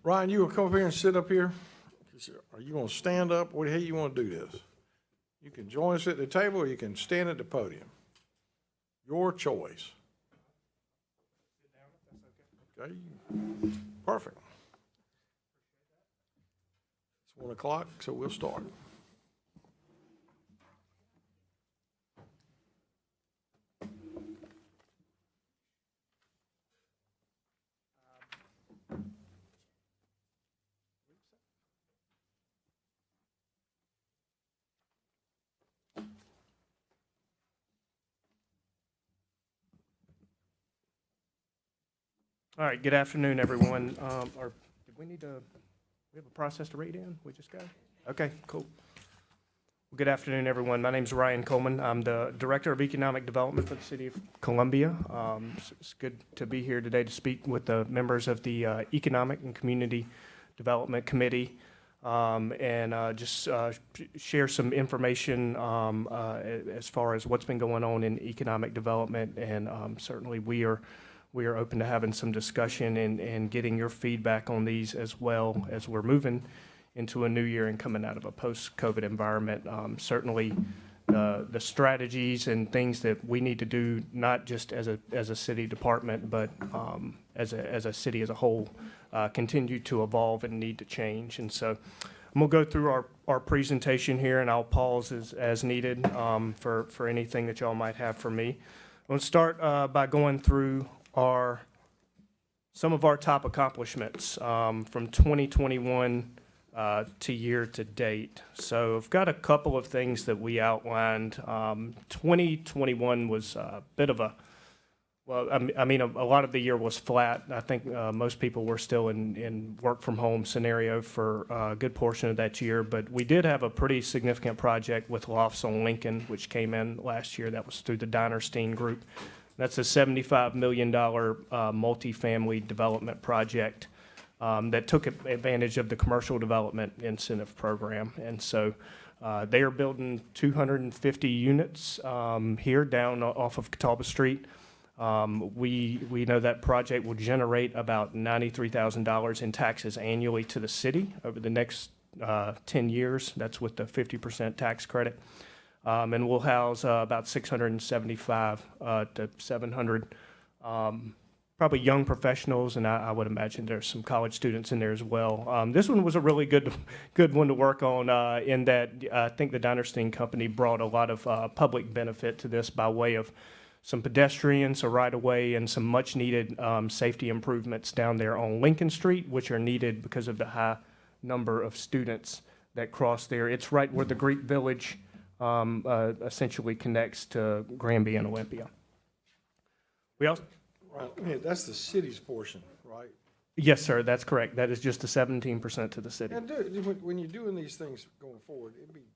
Ryan, you will come up here and sit up here? Are you going to stand up? How you want to do this? You can join us at the table or you can stand at the podium. Your choice. Okay, perfect. It's 1 o'clock, so we'll start. All right, good afternoon, everyone. Or did we have a process to read in? We just got it? Okay, cool. Well, good afternoon, everyone. My name is Ryan Coleman. I'm the Director of Economic Development for the City of Columbia. It's good to be here today to speak with the members of the Economic and Community Development Committee and just share some information as far as what's been going on in economic development. And certainly we are open to having some discussion and getting your feedback on these as well as we're moving into a new year and coming out of a post-COVID environment. Certainly the strategies and things that we need to do, not just as a city department, but as a city as a whole, continue to evolve and need to change. And so I'm going to go through our presentation here, and I'll pause as needed for anything that y'all might have for me. I'm going to start by going through some of our top accomplishments from 2021 to year to date. So I've got a couple of things that we outlined. 2021 was a bit of a lot of the year was flat. I think most people were still in work from home scenario for a good portion of that year, but we did have a pretty significant project with lofts on Lincoln, which came in last year. That was through the Dinerstein Group. That's a $75 million multifamily development project that took advantage of the commercial development incentive program. And so they are building 250 units here down off of Catawba Street. We know that project will generate about $93,000 in taxes annually to the city over the next 10 years. That's with the 50% tax credit. And we'll house about 675 to 700 probably young professionals, and I would imagine there's some college students in there as well. This one was a really good one to work on in that I think the Dinerstein Company brought a lot of public benefit to this by way of some pedestrians, a right-of-way, and some much-needed safety improvements down there on Lincoln Street, which are needed because of the high number of students that cross there. It's right where the Greek Village essentially connects to Granby and Olympia. We also, Right, yeah, that's the city's portion, right? yes, sir, that's correct. That is just the 17% to the city. And when you're doing these things going forward, it'd be,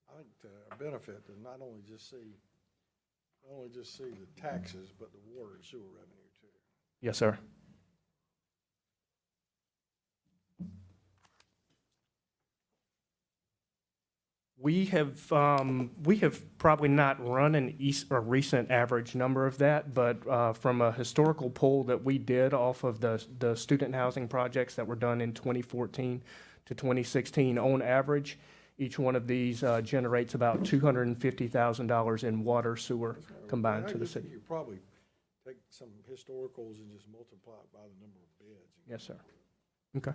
I think, a benefit to not only just see the taxes, but the water and sewer revenue too. Yes, sir. We have probably not run a recent average number of that, but from a historical poll that we did off of the student housing projects that were done in 2014 to 2016, on average, each one of these generates about $250,000 in water, sewer combined to the city. You probably take some historicals and just multiply it by the number of beds. Yes, sir. Okay.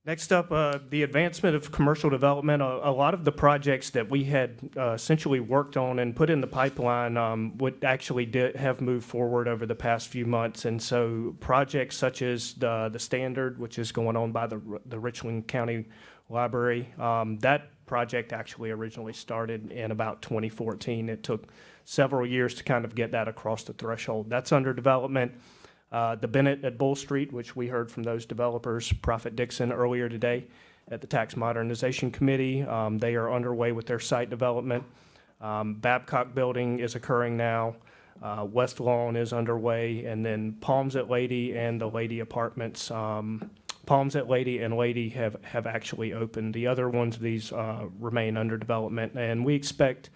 Next up, the advancement of commercial development. A lot of the projects that we had essentially worked on and put in the pipeline would actually have moved forward over the past few months. And so projects such as the Standard, which is going on by the Richland County Library, that project actually originally started in about 2014. It took several years to kind of get that across the threshold. That's under development. The Bennett at Bull Street, which we heard from those developers, Prophet Dixon, earlier today at the Tax Modernization Committee. They are underway with their site development. Babcock Building is occurring now. West Lawn is underway. And then Palms at Lady and the Lady Apartments. Palms at Lady and Lady have actually opened. The other ones, these remain under development. And we expect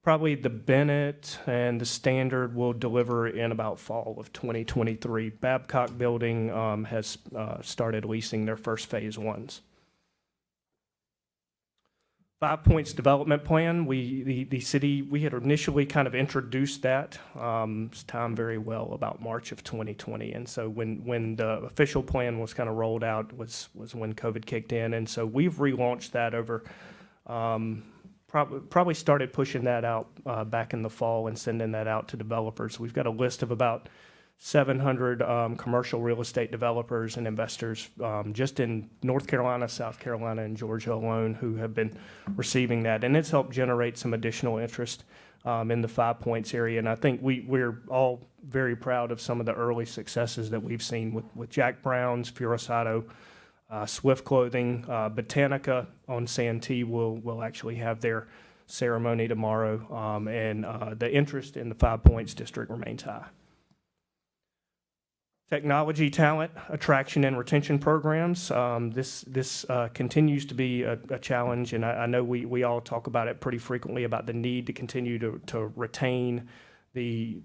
Probably the Bennett and the Standard will deliver in about fall of 2023. Babcock Building has started leasing their first phase ones. 5 Points Development Plan, the city, we had initially kind of introduced that, it's timed very well, about March of 2020. And so when the official plan was kind of rolled out was when COVID kicked in. And so we've relaunched that over, probably started pushing that out back in the fall and sending that out to developers. We've got a list of about 700 commercial real estate developers and investors just in North Carolina, South Carolina, and Georgia alone who have been receiving that. And it's helped generate some additional interest in the 5 Points area. And I think we're all very proud of some of the early successes that we've seen with Jack Brown's, Furosado, Swift Clothing, Botanica on Santee will actually have their ceremony tomorrow. And the interest in the 5 Points district remains high. Technology, talent, attraction, and retention programs. This continues to be a challenge, and I know we all talk about it pretty frequently about the need to continue to retain the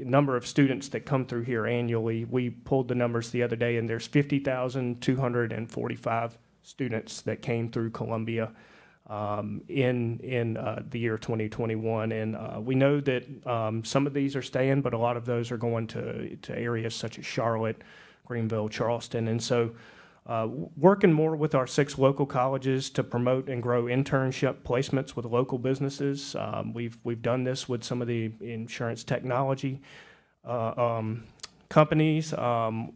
number of students that come through here annually. We pulled the numbers the other day, and there's 50,245 students that came through Columbia in the year 2021, and we know that some of these are staying, but a lot of those are going to areas such as Charlotte, Greenville, Charleston, and so working more with our 6 local colleges to promote and grow internship placements with local businesses. We've done this with some of the insurance technology companies,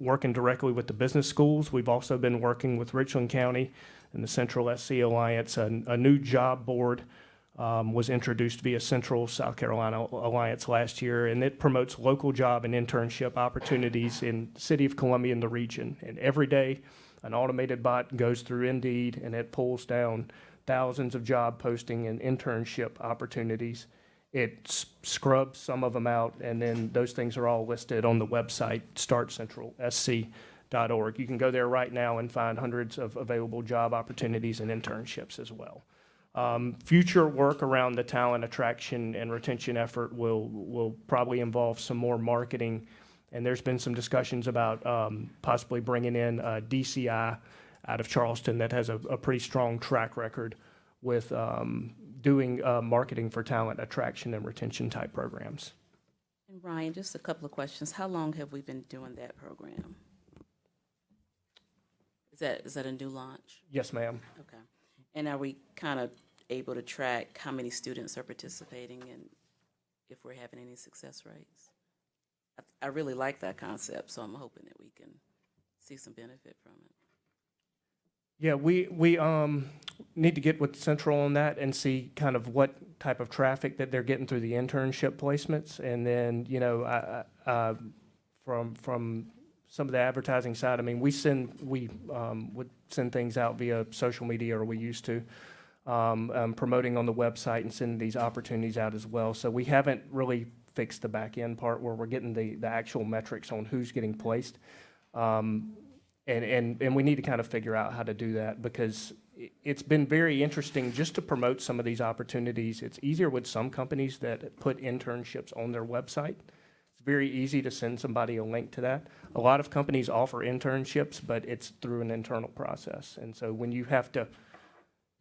working directly with the business schools. We've also been working with Richland County and the Central SC Alliance. A new job board was introduced via Central South Carolina Alliance last year, and it promotes local job and internship opportunities in the city of Columbia and the region. And every day, an automated bot goes through Indeed, and it pulls down thousands of job posting and internship opportunities. It scrubs some of them out, and then those things are all listed on the website, startcentralsc.org. You can go there right now and find hundreds of available job opportunities and internships as well. Future work around the talent attraction and retention effort will probably involve some more marketing, and there's been some discussions about possibly bringing in DCI out of Charleston that has a pretty strong track record with doing marketing for talent attraction and retention type programs. And Ryan, just a couple of questions. How long have we been doing that program? Is that a new launch? Yes, ma'am. Okay. And are we kind of able to track how many students are participating and if we're having any success rates? I really like that concept, so I'm hoping that we can see some benefit from it. Yeah, we need to get with Central on that and see kind of what type of traffic that they're getting through the internship placements, and then from some of the advertising side. I mean, we would send things out via social media, or we used to, promoting on the website and sending these opportunities out as well. So we haven't really fixed the back end part where we're getting the actual metrics on who's getting placed. And we need to kind of figure out how to do that, because it's been very interesting just to promote some of these opportunities. It's easier with some companies that put internships on their website. It's very easy to send somebody a link to that. A lot of companies offer internships, but it's through an internal process. And so when you have to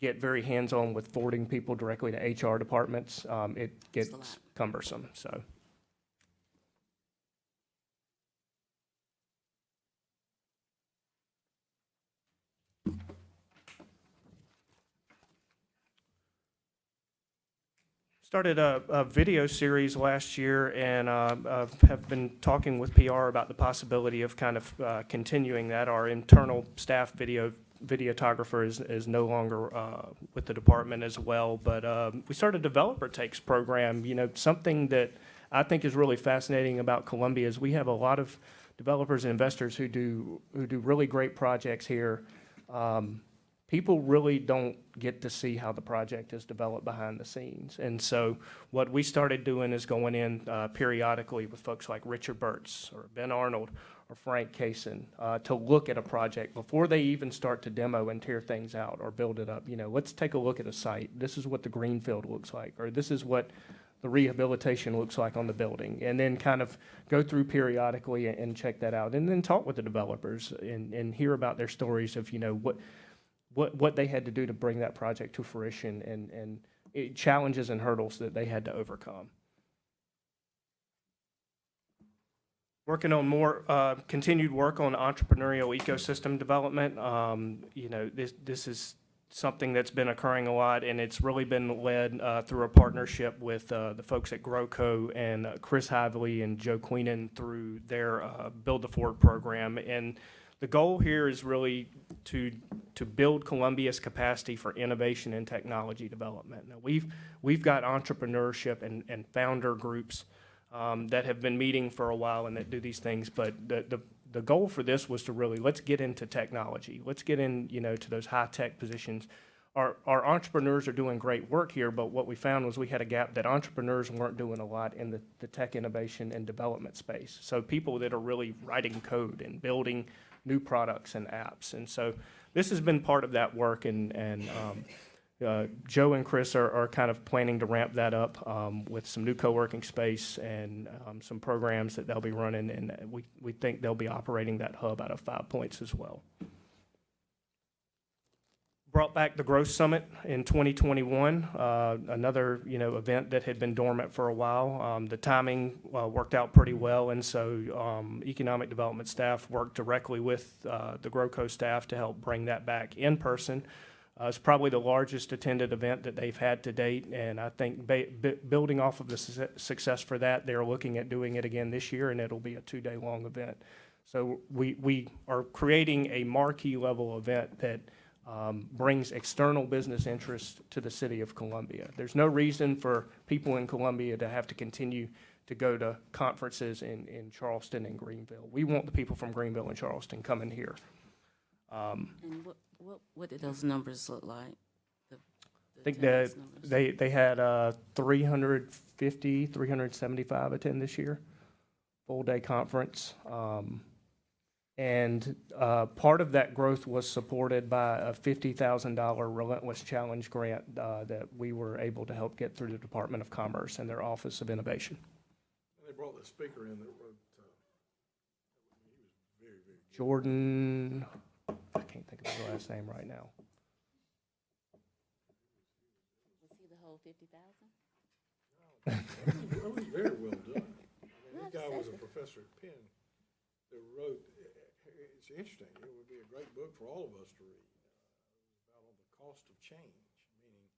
get very hands-on with forwarding people directly to HR departments, it gets cumbersome. So. Started a video series last year, and have been talking with PR about the possibility of kind of continuing that. Our internal staff videographer is no longer with the department as well, but we started a developer takes program. Something that I think is really fascinating about Columbia is we have a lot of developers and investors who do really great projects here. People really don't get to see how the project is developed behind the scenes. And so what we started doing is going in periodically with folks like Richard Burtz or Ben Arnold or Frank Kaysen, to look at a project before they even start to demo and tear things out or build it up. You know, let's take a look at a site. This is what the greenfield looks like, or this is what the rehabilitation looks like on the building, and then kind of go through periodically and check that out, and then talk with the developers and hear about their stories of, you know, what they had to do to bring that project to fruition, and challenges and hurdles that they had to overcome. Working on more continued work on entrepreneurial ecosystem development. You know, this is something that's been occurring a lot, and it's really been led through a partnership with the folks at GrowCo and Chris Hively and Joe Queenan through their Build the Fort program. And the goal here is really to build Columbia's capacity for innovation and technology development. Now, we've got entrepreneurship and founder groups that have been meeting for a while and that do these things, but the goal for this was to really, let's get into technology. Let's get in, you know, to those high-tech positions. Our entrepreneurs are doing great work here, but what we found was we had a gap that entrepreneurs weren't doing a lot in the tech innovation and development space. So people that are really writing code and building new products and apps. And so this has been part of that work, and Joe and Chris are kind of planning to ramp that up with some new co-working space and some programs that they'll be running, and we think they'll be operating that hub out of 5 Points as well. Brought back the Growth Summit in 2021, another, you know, event that had been dormant for a while. The timing worked out pretty well, and so economic development staff worked directly with the GrowCo staff to help bring that back in person. It's probably the largest attended event that they've had to date, and I think building off of the success for that, they're looking at doing it again this year, and it'll be a 2-day-long event. So we are creating a marquee level event that brings external business interest to the city of Columbia. There's no reason for people in Columbia to have to continue to go to conferences in Charleston and Greenville. We want the people from Greenville and Charleston coming here. And what did those numbers look like? I think that they had 350, 375 attend this year, full-day conference. And part of that growth was supported by a $50,000 Relentless Challenge grant that we were able to help get through the Department of Commerce and their Office of Innovation. And they brought the speaker in that wrote, he was very, very good. Jordan, I can't think of his last name right now. Was he the whole 50,000? It was very well done. I mean, this guy was a professor at Penn that wrote, it's interesting, it would be a great book for all of us to read, about the cost of change, meaning,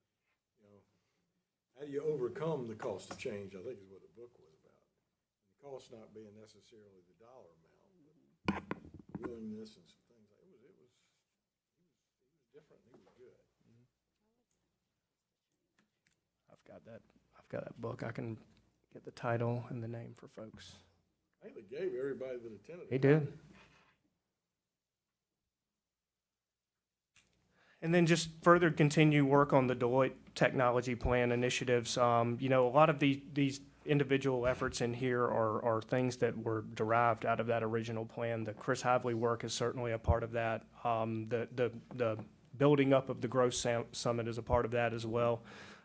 you know, how do you overcome the cost of change, I think is what the book was about. And the cost not being necessarily the dollar amount, but willingness and some things. He was different, he was good. I've got that book. I can get the title and the name for folks. I think they gave everybody that attended. He did. And then just further continue work on the Deloitte Technology Plan initiatives. You know, a lot of these individual efforts in here are things that were derived out of that original plan. The Chris Hively work is certainly a part of that. The building up of the Growth Summit is a part of that as well.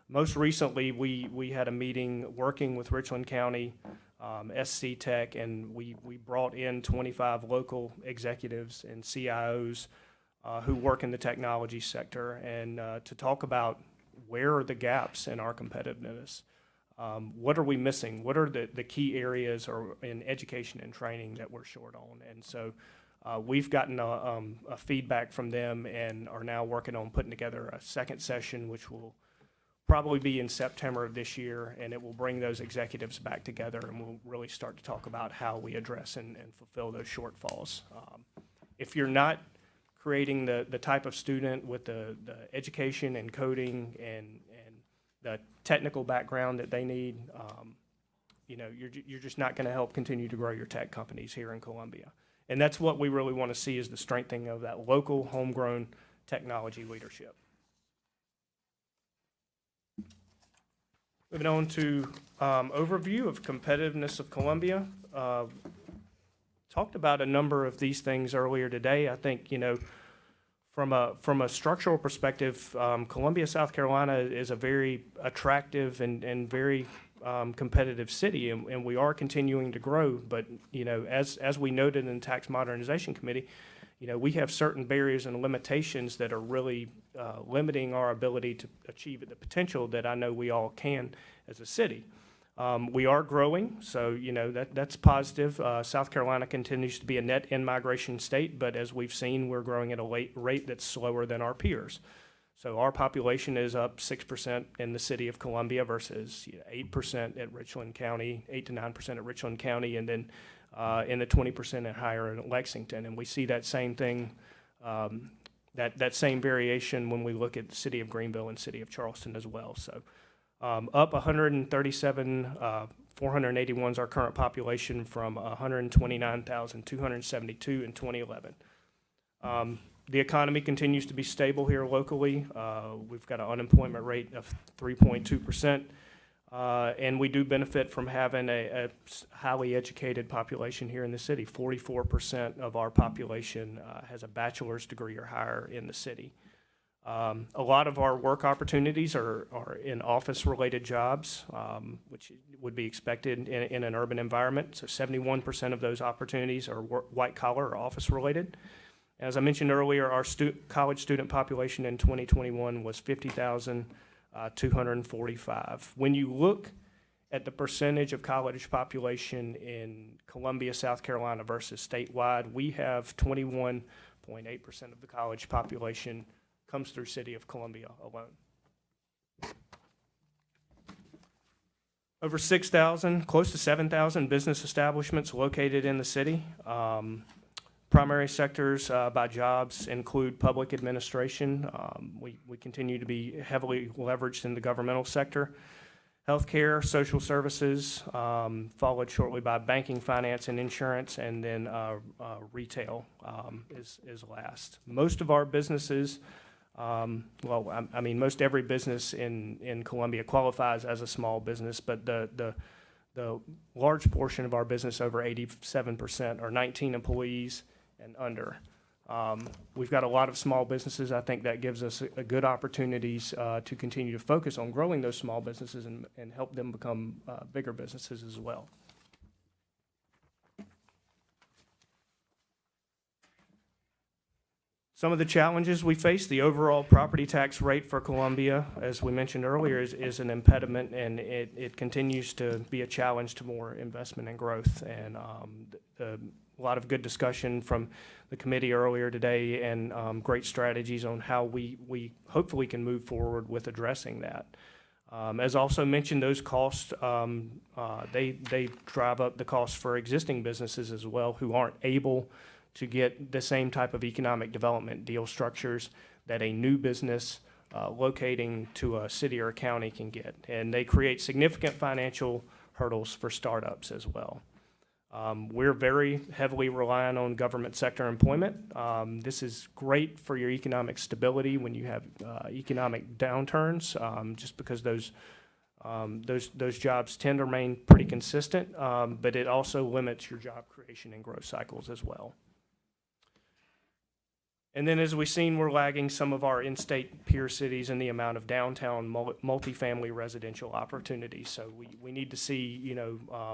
Most recently, we had a meeting working with Richland County, SC Tech, and we brought in 25 local executives and CIOs who work in the technology sector, and to talk about where are the gaps in our competitiveness. What are we missing? What are the key areas or in education and training that we're short on? And so we've gotten a feedback from them and are now working on putting together a second session, which will probably be in September of this year, and it will bring those executives back together, and we'll really start to talk about how we address and fulfill those shortfalls. If you're not creating the type of student with the education and coding and the technical background that they need, you know, you're just not going to help continue to grow your tech companies here in Columbia. And that's what we really want to see, is the strengthening of that local, homegrown technology leadership. Moving on to overview of competitiveness of Columbia. talked about a number of these things earlier today. I think, from a structural perspective, Columbia, South Carolina is a very attractive and very competitive city, and we are continuing to grow. But, as we noted in the Tax Modernization Committee, we have certain barriers and limitations that are really limiting our ability to achieve the potential that I know we all can as a city. We are growing, so that's positive. South Carolina continues to be a net in-migration state, but as we've seen, we're growing at a rate that's slower than our peers. So our population is up 6% in the city of Columbia versus 8% at Richland County, 8 to 9% at Richland County, and then in the 20% and higher in Lexington. And we see that same thing, that same variation when we look at the city of Greenville and city of Charleston as well. So up 137, 481 is our current population from 129,272 in 2011. The economy continues to be stable here locally. We've got an unemployment rate of 3.2%, and we do benefit from having a highly educated population here in the city. 44% of our population has a bachelor's degree or higher in the city. A lot of our work opportunities are in office-related jobs, which would be expected in an urban environment. So 71% of those opportunities are white-collar or office-related. As I mentioned earlier, our college student population in 2021 was 50,245. When you look at the percentage of college population in Columbia, South Carolina versus statewide, we have 21.8% of the college population comes through city of Columbia alone. Over 6,000, close to 7,000 business establishments located in the city. Primary sectors by jobs include public administration. We continue to be heavily leveraged in the governmental sector. Healthcare, social services, followed shortly by banking, finance, and insurance, and then retail is last. Most of our businesses, most every business in Columbia qualifies as a small business, but the large portion of our business, over 87%, are 19 employees and under. We've got a lot of small businesses. I think that gives us a good opportunities to continue to focus on growing those small businesses and help them become bigger businesses as well. Some of the challenges we face: the overall property tax rate for Columbia, as we mentioned earlier, is an impediment, and it continues to be a challenge to more investment and growth. And a lot of good discussion from the committee earlier today, and great strategies on how we hopefully can move forward with addressing that. As also mentioned, those costs, they drive up the costs for existing businesses as well, who aren't able to get the same type of economic development deal structures that a new business locating to a city or a county can get. And they create significant financial hurdles for startups as well. We're very heavily reliant on government sector employment. This is great for your economic stability when you have economic downturns, just because those jobs tend to remain pretty consistent, but it also limits your job creation and growth cycles as well. And then, as we've seen, we're lagging some of our in-state peer cities in the amount of downtown multifamily residential opportunities. So we need to see,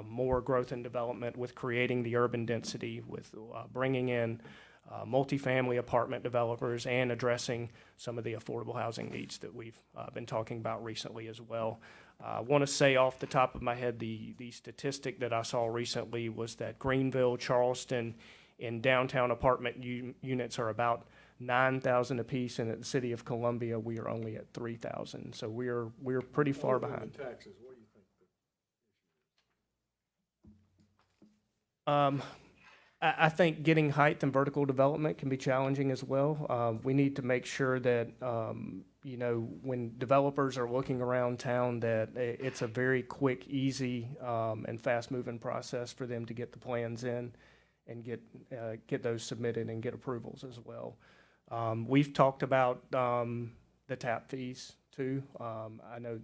more growth and development with creating the urban density, with bringing in multifamily apartment developers, and addressing some of the affordable housing needs that we've been talking about recently as well. I want to say off the top of my head, the statistic that I saw recently was that Greenville, Charleston, in downtown apartment units are about 9,000 apiece, and at the city of Columbia, we are only at 3,000. So we're pretty far behind. Taxes, what do you think? I think getting height and vertical development can be challenging as well. We need to make sure that, when developers are looking around town, that it's a very quick, easy, and fast-moving process for them to get the plans in and get those submitted and get approvals as well. We've talked about the tap fees too. I know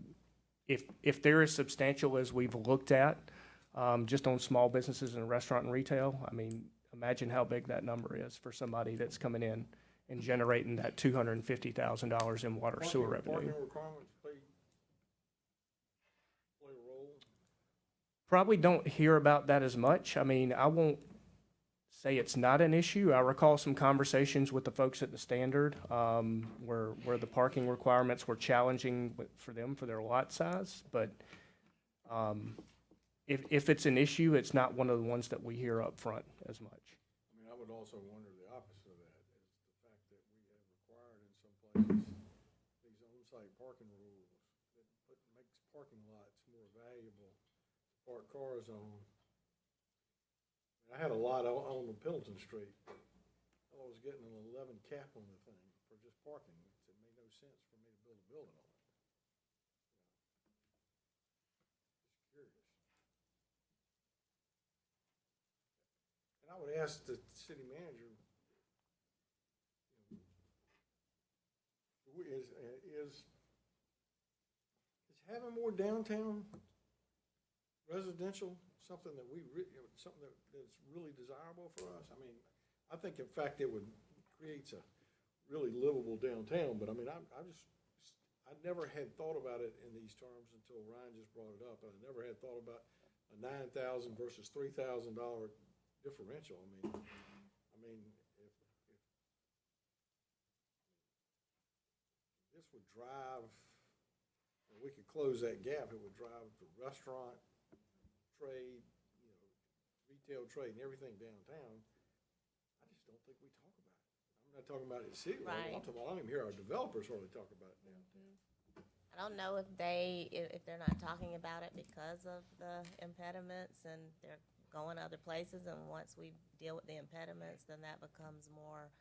if they're as substantial as we've looked at, just on small businesses and restaurant and retail, imagine how big that number is for somebody that's coming in and generating that $250,000 in water sewer revenue. Parking requirements play a role? Probably don't hear about that as much. I mean, I won't say it's not an issue. I recall some conversations with the folks at the Standard, where the parking requirements were challenging for them for their lot size. But if it's an issue, it's not one of the ones that we hear up front as much. I mean, I would also wonder the opposite of that, is the fact that we have required in some places these on-site parking rules that makes parking lots more valuable to park cars on. I had a lot on the Pendleton Street. I was getting an 11 cap on the thing for just parking. It made no sense for me to build a building on it. Just curious. And I would ask the city manager, is having more downtown residential something that something that's really desirable for us? I mean, I think in fact it would creates a really livable downtown, but I mean, I never had thought about it in these terms until Ryan just brought it up. I never had thought about a $9,000 versus $3,000 differential. I mean, if this would drive, and we could close that gap, it would drive the restaurant trade, retail trade and everything downtown. I just don't think we talk about it. I'm not talking about it city level. Right. I don't even hear our developers hardly talk about it downtown. I don't know if they're not talking about it because of the impediments and they're going other places, and once we deal with the impediments, then that becomes more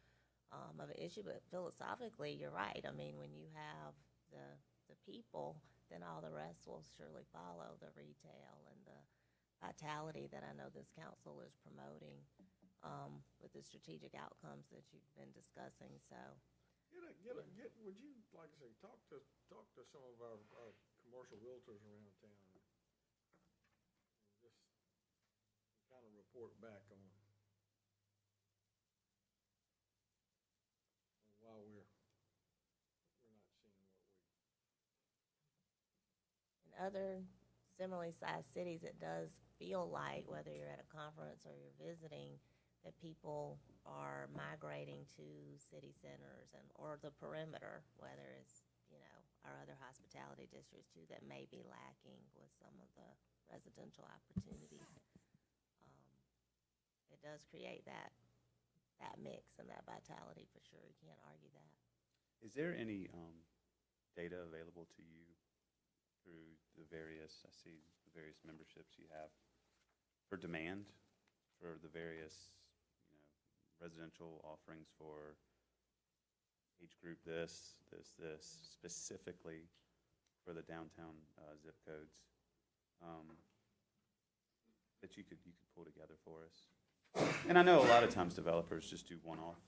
of an issue. But philosophically, you're right. I mean, when you have the people, then all the rest will surely follow, the retail and the vitality that I know this council is promoting with the strategic outcomes that you've been discussing. So, Would you, like I say, talk to some of our commercial realtors around town and just kind of report back on why we're not seeing what we. in other similarly sized cities, it does feel like, whether you're at a conference or you're visiting, that people are migrating to city centers or the perimeter, whether it's, our other hospitality districts too, that may be lacking with some of the residential opportunities. It does create that mix and that vitality for sure. You can't argue that. Is there any data available to you through the various memberships you have for demand for the various, residential offerings for age group this, specifically for the downtown zip codes, that you could pull together for us? And I know a lot of times developers just do one-off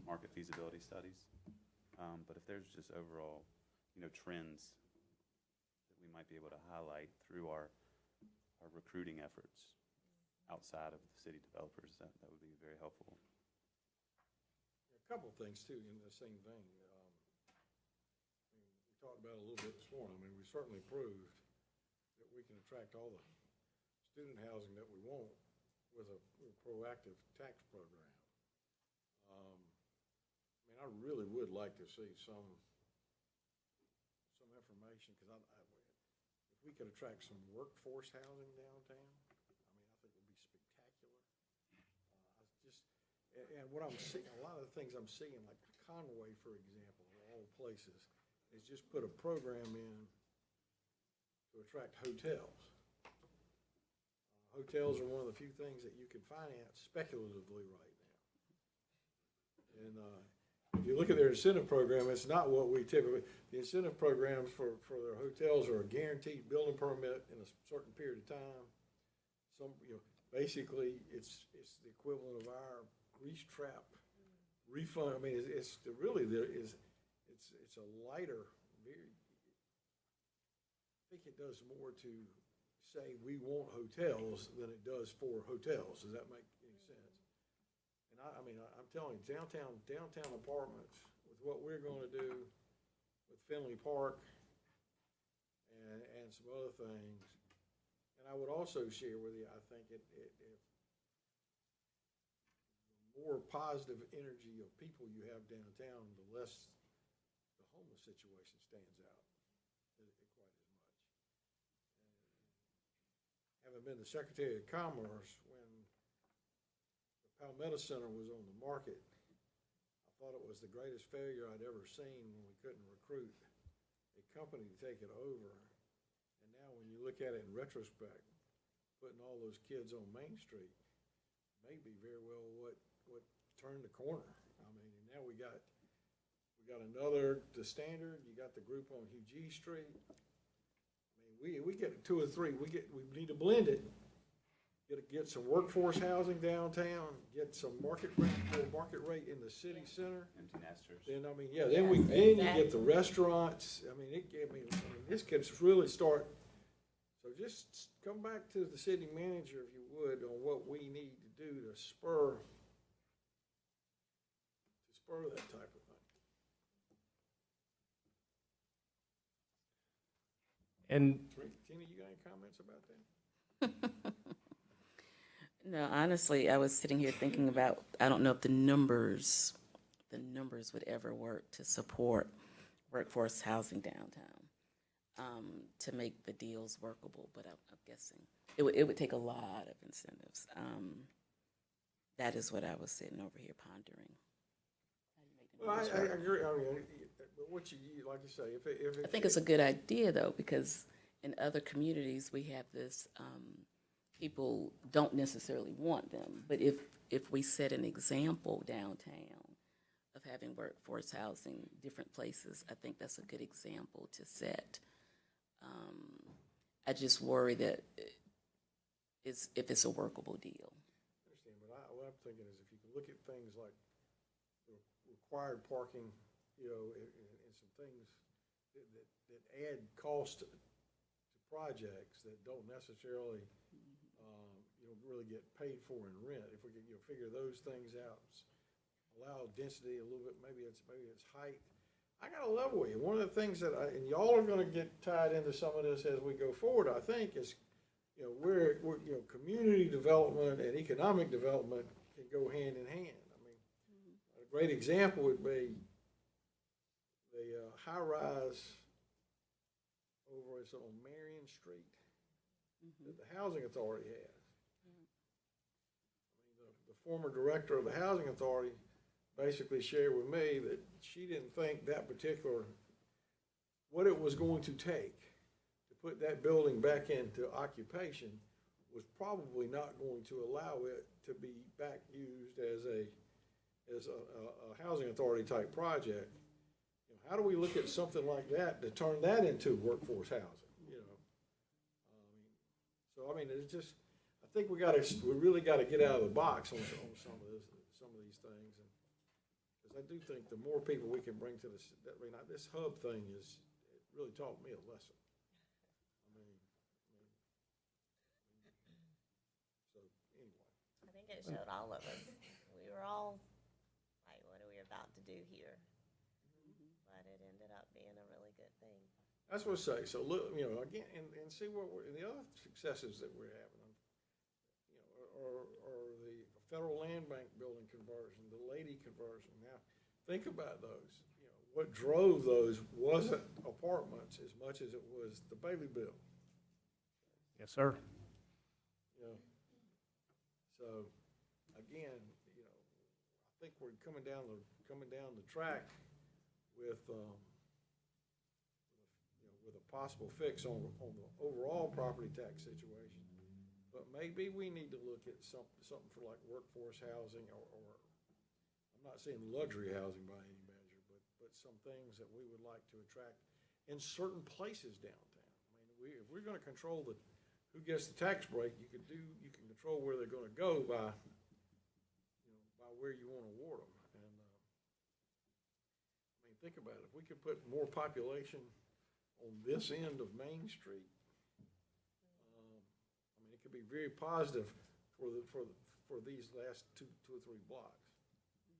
market feasibility studies, but if there's just overall, trends that we might be able to highlight through our recruiting efforts outside of the city developers, that would be very helpful. A couple of things too in the same vein. We talked about it a little bit this morning. I mean, we certainly proved that we can attract all the student housing that we want with a proactive tax program. I really would like to see some information, because if we could attract some workforce housing downtown, I think it would be spectacular. And what I'm seeing, a lot of the things I'm seeing, like Conway, for example, of all places, is just put a program in to attract hotels. Hotels are one of the few things that you can finance speculatively right now. And if you look at their incentive program, it's not what we typically, the incentive programs for their hotels are a guaranteed building permit in a certain period of time. Basically it's the equivalent of our grease trap refund. I mean, it's a lighter, I think it does more to say we want hotels than it does for hotels. Does that make any sense? I'm telling you, downtown apartments, with what we're gonna do with Finley Park and some other things. And I would also share with you, I think if the more positive energy of people you have downtown, the less the homeless situation stands out quite as much. Having been the Secretary of Commerce when the Palmetto Center was on the market, I thought it was the greatest failure I'd ever seen when we couldn't recruit a company to take it over. And now when you look at it in retrospect, putting all those kids on Main Street may be very well what turned the corner. I mean, and now we got another, the Standard, you got the group on Hughie Street. I mean, we get two or three, we need to blend it. Get some workforce housing downtown, get some market rate in the city center. Empty nesters. Then, I mean, yeah, then you get the restaurants. I mean, this could really start. So just come back to the city manager, if you would, on what we need to do to spur that type of thing. And Tina, you got any comments about that? No, honestly, I was sitting here thinking about, I don't know if the numbers would ever work to support workforce housing downtown, to make the deals workable, but I'm guessing it would take a lot of incentives. That is what I was sitting over here pondering. Well, I agree. I mean, but what you like you say, if I think it's a good idea, though, because in other communities, we have this, people don't necessarily want them, but if we set an example downtown of having workforce housing, different places, I think that's a good example to set. I just worry that if it's a workable deal. I understand, but what I'm thinking is if you can look at things like the required parking, and some things that add cost to projects that don't necessarily, really get paid for in rent. If we could, figure those things out, allow density a little bit, maybe it's height. I got to level with you. One of the things that and y'all are going to get tied into some of this as we go forward, I think, is, we're community development and economic development can go hand in hand. I mean, a great example would be the high-rise over on Marion Street that the Housing Authority has. I mean, the former director of the Housing Authority basically shared with me that she didn't think that particular, what it was going to take to put that building back into occupation was probably not going to allow it to be back used as a housing authority type project. How do we look at something like that to turn that into workforce housing? So I mean, it's just, I think we really got to get out of the box on some of these things, and because I do think the more people we can bring to this hub thing it really taught me a lesson. So anyway, I think it showed all of us. We were all like, what are we about to do here? But it ended up being a really good thing. that's what I say. So look, again, and see what the other successes that we're having, or the federal land bank building conversion, the Lady conversion. Now, think about those. What drove those wasn't apartments as much as it was the Bailey bill. yes, sir. So again, I think we're coming down the track with a possible fix on the overall property tax situation. But maybe we need to look at something for like workforce housing or I'm not saying luxury housing by any measure, but some things that we would like to attract in certain places downtown. I mean, if we're going to control who gets the tax break, you can control where they're going to go by where you want to award them. And I mean, think about it. If we could put more population on this end of Main Street, I mean, it could be very positive for these last two or three blocks.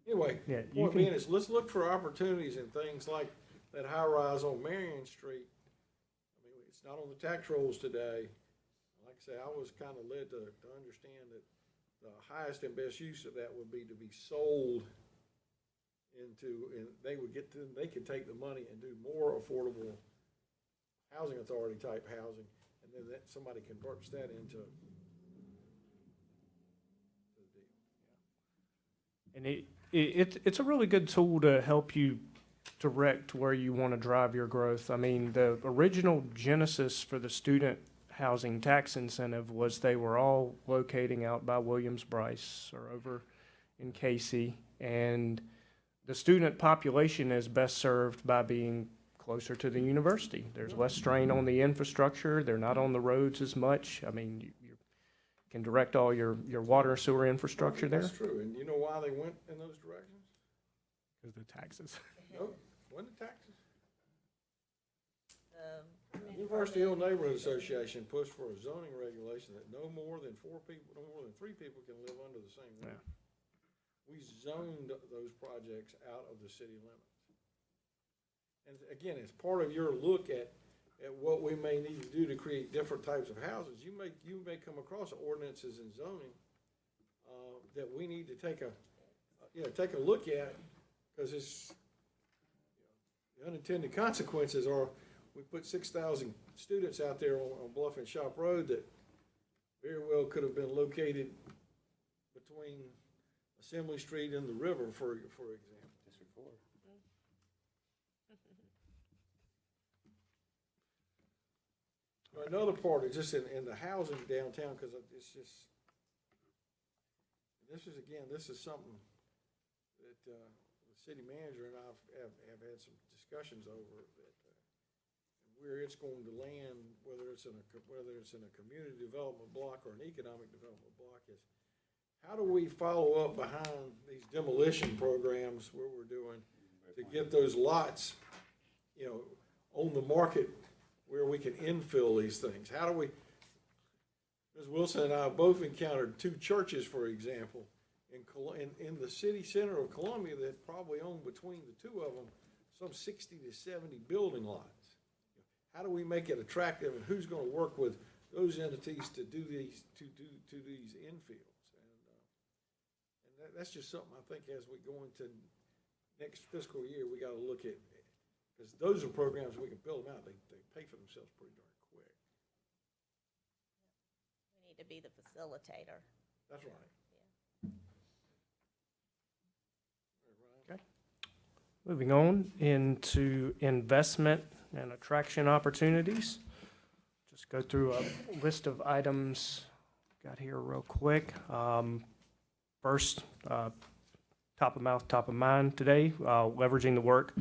Anyway, Yeah, you point can- being is, let's look for opportunities in things like that high-rise on Marion Street. I mean, it's not on the tax rolls today. Like I say, I was kind of led to understand that the highest and best use of that would be to be sold into, and they would get to, they could take the money and do more affordable housing authority type housing, and then that, somebody converts that into the deal. And it's a really good tool to help you direct where you want to drive your growth. I mean, the original genesis for the student housing tax incentive was they were all locating out by Williams-Brice or over in Casey, and the student population is best served by being closer to the university. There's less strain on the infrastructure. They're not on the roads as much. I mean, you can direct all your water and sewer infrastructure there. That's true, and you know why they went in those directions? Because the taxes. No, wasn't the taxes. Um, University Hill Neighborhood Association pushed for a zoning regulation that no more than 3 people can live under the same roof. We zoned those projects out of the city limits. And again, it's part of your look at what we may need to do to create different types of houses. You may come across ordinances and zoning that we need to take a look at, because it's, the unintended consequences are, we put 6,000 students out there on Bluff and Shop Road that very well could have been located between Assembly Street and the river, for example. District 4. Another part is just in the housing downtown, because it's just, this is something that the city manager and I have had some discussions over, that where it's going to land, whether it's in a community development block or an economic development block, is how do we follow up behind these demolition programs where we're doing to get those lots, on the market where we can infill these things? How do we, Ms. Wilson and I have both encountered 2 churches, for example, in the city center of Columbia that probably own, between the 2 of them, some 60 to 70 building lots. How do we make it attractive, and who's going to work with those entities to do these infills? And that's just something I think as we go into next fiscal year, we got to look at, because those are programs we can build them out. They pay for themselves pretty darn quick. We need to be the facilitator. That's right. Okay. Moving on into investment and attraction opportunities. Just go through a list of items got here real quick. First, top of mouth, top of mind today, leveraging the work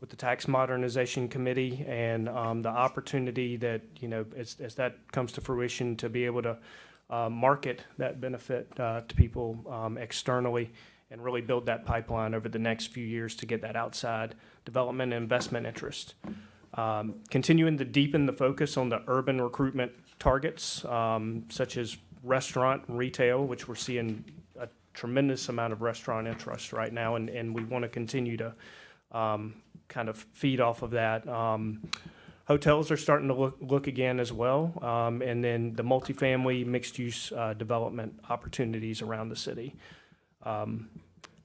with the Tax Modernization Committee and the opportunity that, as that comes to fruition, to be able to market that benefit to people externally and really build that pipeline over the next few years to get that outside development and investment interest. Continuing to deepen the focus on the urban recruitment targets, such as restaurant and retail, which we're seeing a tremendous amount of restaurant interest right now, and we want to continue to kind of feed off of that. Hotels are starting to look again as well, and then the multifamily mixed-use development opportunities around the city.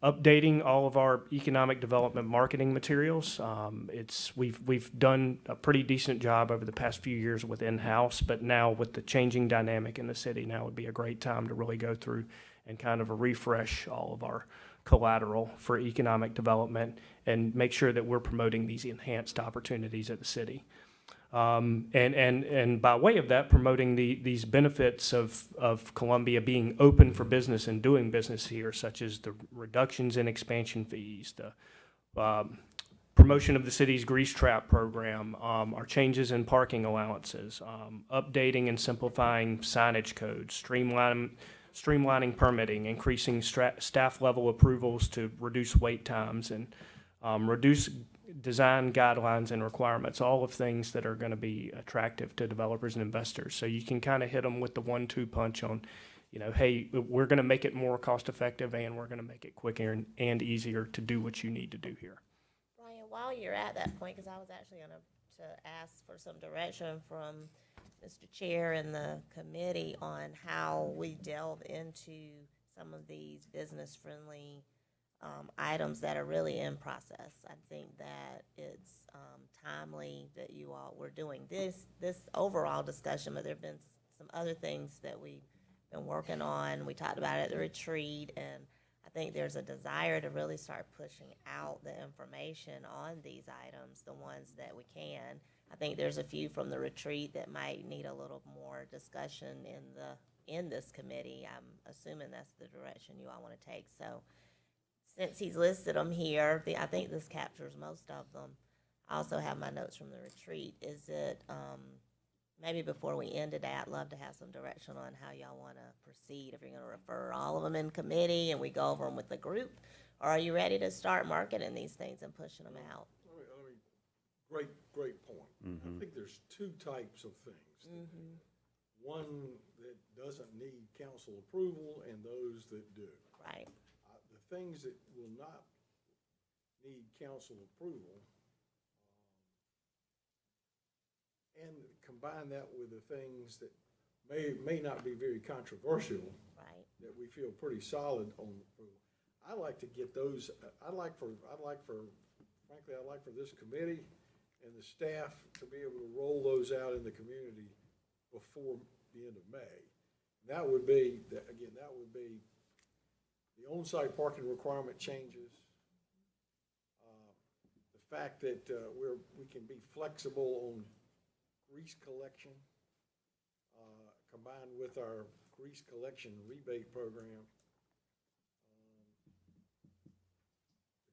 Updating all of our economic development marketing materials. We've done a pretty decent job over the past few years with in-house, but now with the changing dynamic in the city, now would be a great time to really go through and kind of refresh all of our collateral for economic development and make sure that we're promoting these enhanced opportunities at the city. And by way of that, promoting these benefits of Columbia being open for business and doing business here, such as the reductions in expansion fees, the promotion of the city's grease trap program, our changes in parking allowances, updating and simplifying signage codes, streamlining permitting, increasing staff level approvals to reduce wait times, and reduce design guidelines and requirements, all of things that are going to be attractive to developers and investors. So you can kind of hit them with the 1-2 punch on, hey, we're going to make it more cost effective and we're going to make it quicker and easier to do what you need to do here. Brian, while you're at that point, because I was actually going to ask for some direction from Mr. Chair and the committee on how we delve into some of these business-friendly items that are really in process. I think that it's timely that you all were doing this overall discussion, but there have been some other things that we've been working on. We talked about it at the retreat, and I think there's a desire to really start pushing out the information on these items, the ones that we can. I think there's a few from the retreat that might need a little more discussion in this committee. I'm assuming that's the direction you all want to take. So since he's listed them here, I think this captures most of them. I also have my notes from the retreat. Is it, maybe before we end today, I'd love to have some direction on how y'all want to proceed. If you're going to refer all of them in committee and we go over them with the group, or are you ready to start marketing these things and pushing them out? Great point. I think there's two types of things. One that doesn't need council approval and those that do. Right. The things that will not need council approval, and combine that with the things that may not be very controversial, Right. that we feel pretty solid on approval. I like to get those, I'd like for this committee and the staff to be able to roll those out in the community before the end of May. That would be, the on-site parking requirement changes, the fact that we can be flexible on grease collection, combined with our grease collection rebate program,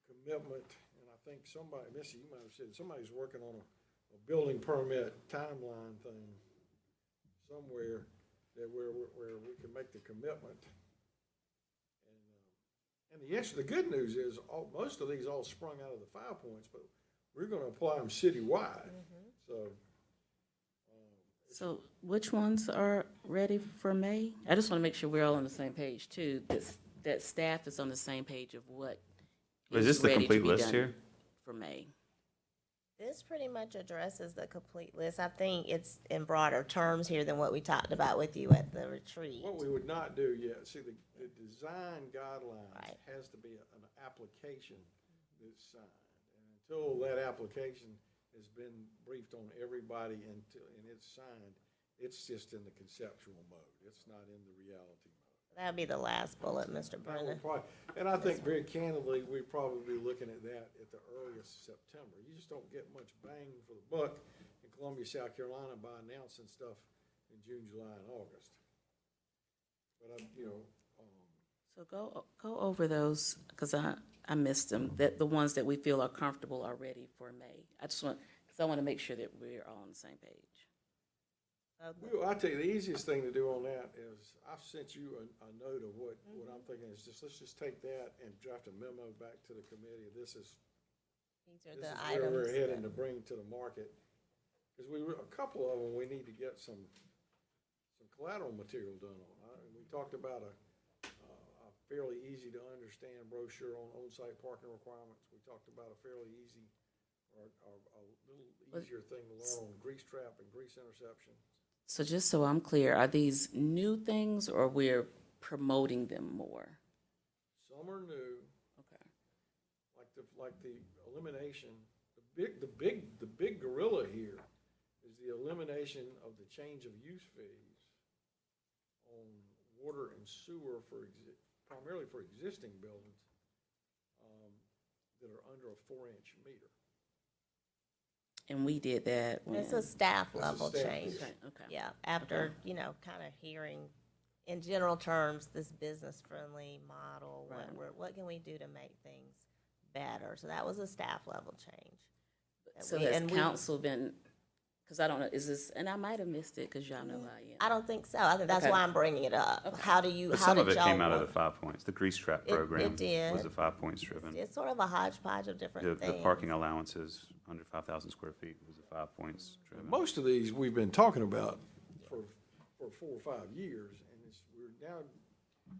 the commitment, and I think somebody, Missy, you might have said, somebody's working on a building permit timeline thing somewhere that where we can make the commitment. And the good news is most of these all sprung out of the 5 points, but we're going to apply them citywide. So which ones are ready for May? I just want to make sure we're all on the same page too, that staff is on the same page of what Is this the ready to complete be list done here? for May. This pretty much addresses the complete list. I think it's in broader terms here than what we talked about with you at the retreat. What we would not do yet, see, the design guidelines Right. has to be an application that's signed. And until that application has been briefed on everybody and it's signed, it's just in the conceptual mode. It's not in the reality mode. That'd be the last bullet, Mr. That will Brennan. and I think very candidly, we're probably looking at that at the earliest September. You just don't get much bang for the buck in Columbia, South Carolina by announcing stuff in June, July, and August. But So go over those, because I missed them, the ones that we feel are comfortable are ready for May. Because I want to make sure that we're all on the same page. I'll tell you, the easiest thing to do on that is, I've sent you a note of what I'm thinking is let's just take that and draft a memo back to the committee. This is These are the where items. we're heading to bring to the market. Because a couple of them, we need to get some collateral material done on. We talked about a fairly easy to understand brochure on on-site parking requirements. We talked about a fairly easy or a little easier thing to learn on grease trap and grease interception. So just so I'm clear, are these new things or we're promoting them more? Some are new, Okay. like the elimination. The big gorilla here is the elimination of the change of use fees on water and sewer primarily for existing buildings that are under a 4-inch meter. And we did that when? It's a staff That's a level staff change. issue. Okay. Yeah, after, kind of hearing, in general terms, this business-friendly model, Right. what can we do to make things better? So that was a staff level change. So has council been, because I don't know, is this, and I might have missed it because y'all know how I am. I don't think so. I think that's Okay. why I'm bringing it up. Okay. How do you, But how some did of it y'all came out of the work? 5 points. The grease trap It program did. was the 5 points driven. It's sort of a hodgepodge of different The things. parking allowances under 5,000 square feet was the 5 points driven. Most of these we've been talking about for 4 or 5 years, and now,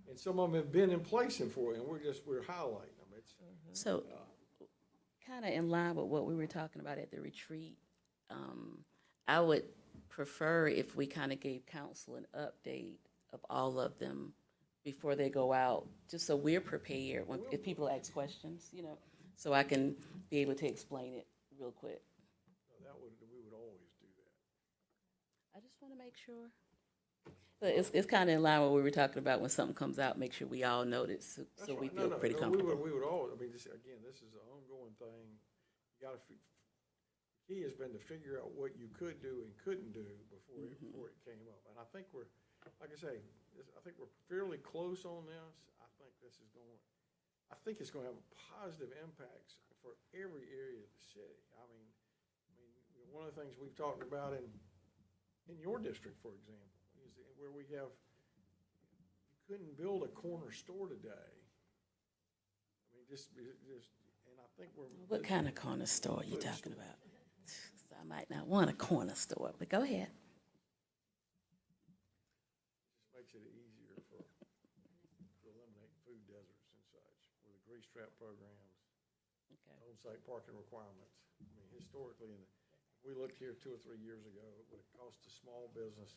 and some of them have been in place in 4A, and we're highlighting them. It's, So, kind of in line with what we were talking about at the retreat, I would prefer if we kind of gave council an update of all of them before they go out, just so we're prepared when, if people ask questions, you know, so I can be able to explain it real quick. we would always do that. I just want to make sure. But it's kind of in line with what we were talking about when something comes out, make sure we all know this, so That's we right. feel pretty comfortable. We would always, I mean, this, again, this is an ongoing thing. You gotta, the key has been to figure out what you could do and couldn't do before it came up. And I think we're, like I say, I think we're fairly close on this. I think it's gonna have a positive impact for every area of the city. I mean, one of the things we've talked about in your district, for example, is where we have, you couldn't build a corner store today. I mean, and I think we're. What kind of corner store are you talking about? So I might not want a corner store, but go ahead. Just makes it easier to eliminate food deserts and such, with the grease trap programs, Okay. on-site parking requirements. I mean, historically, if we looked here 2 or 3 years ago, it would have cost a small business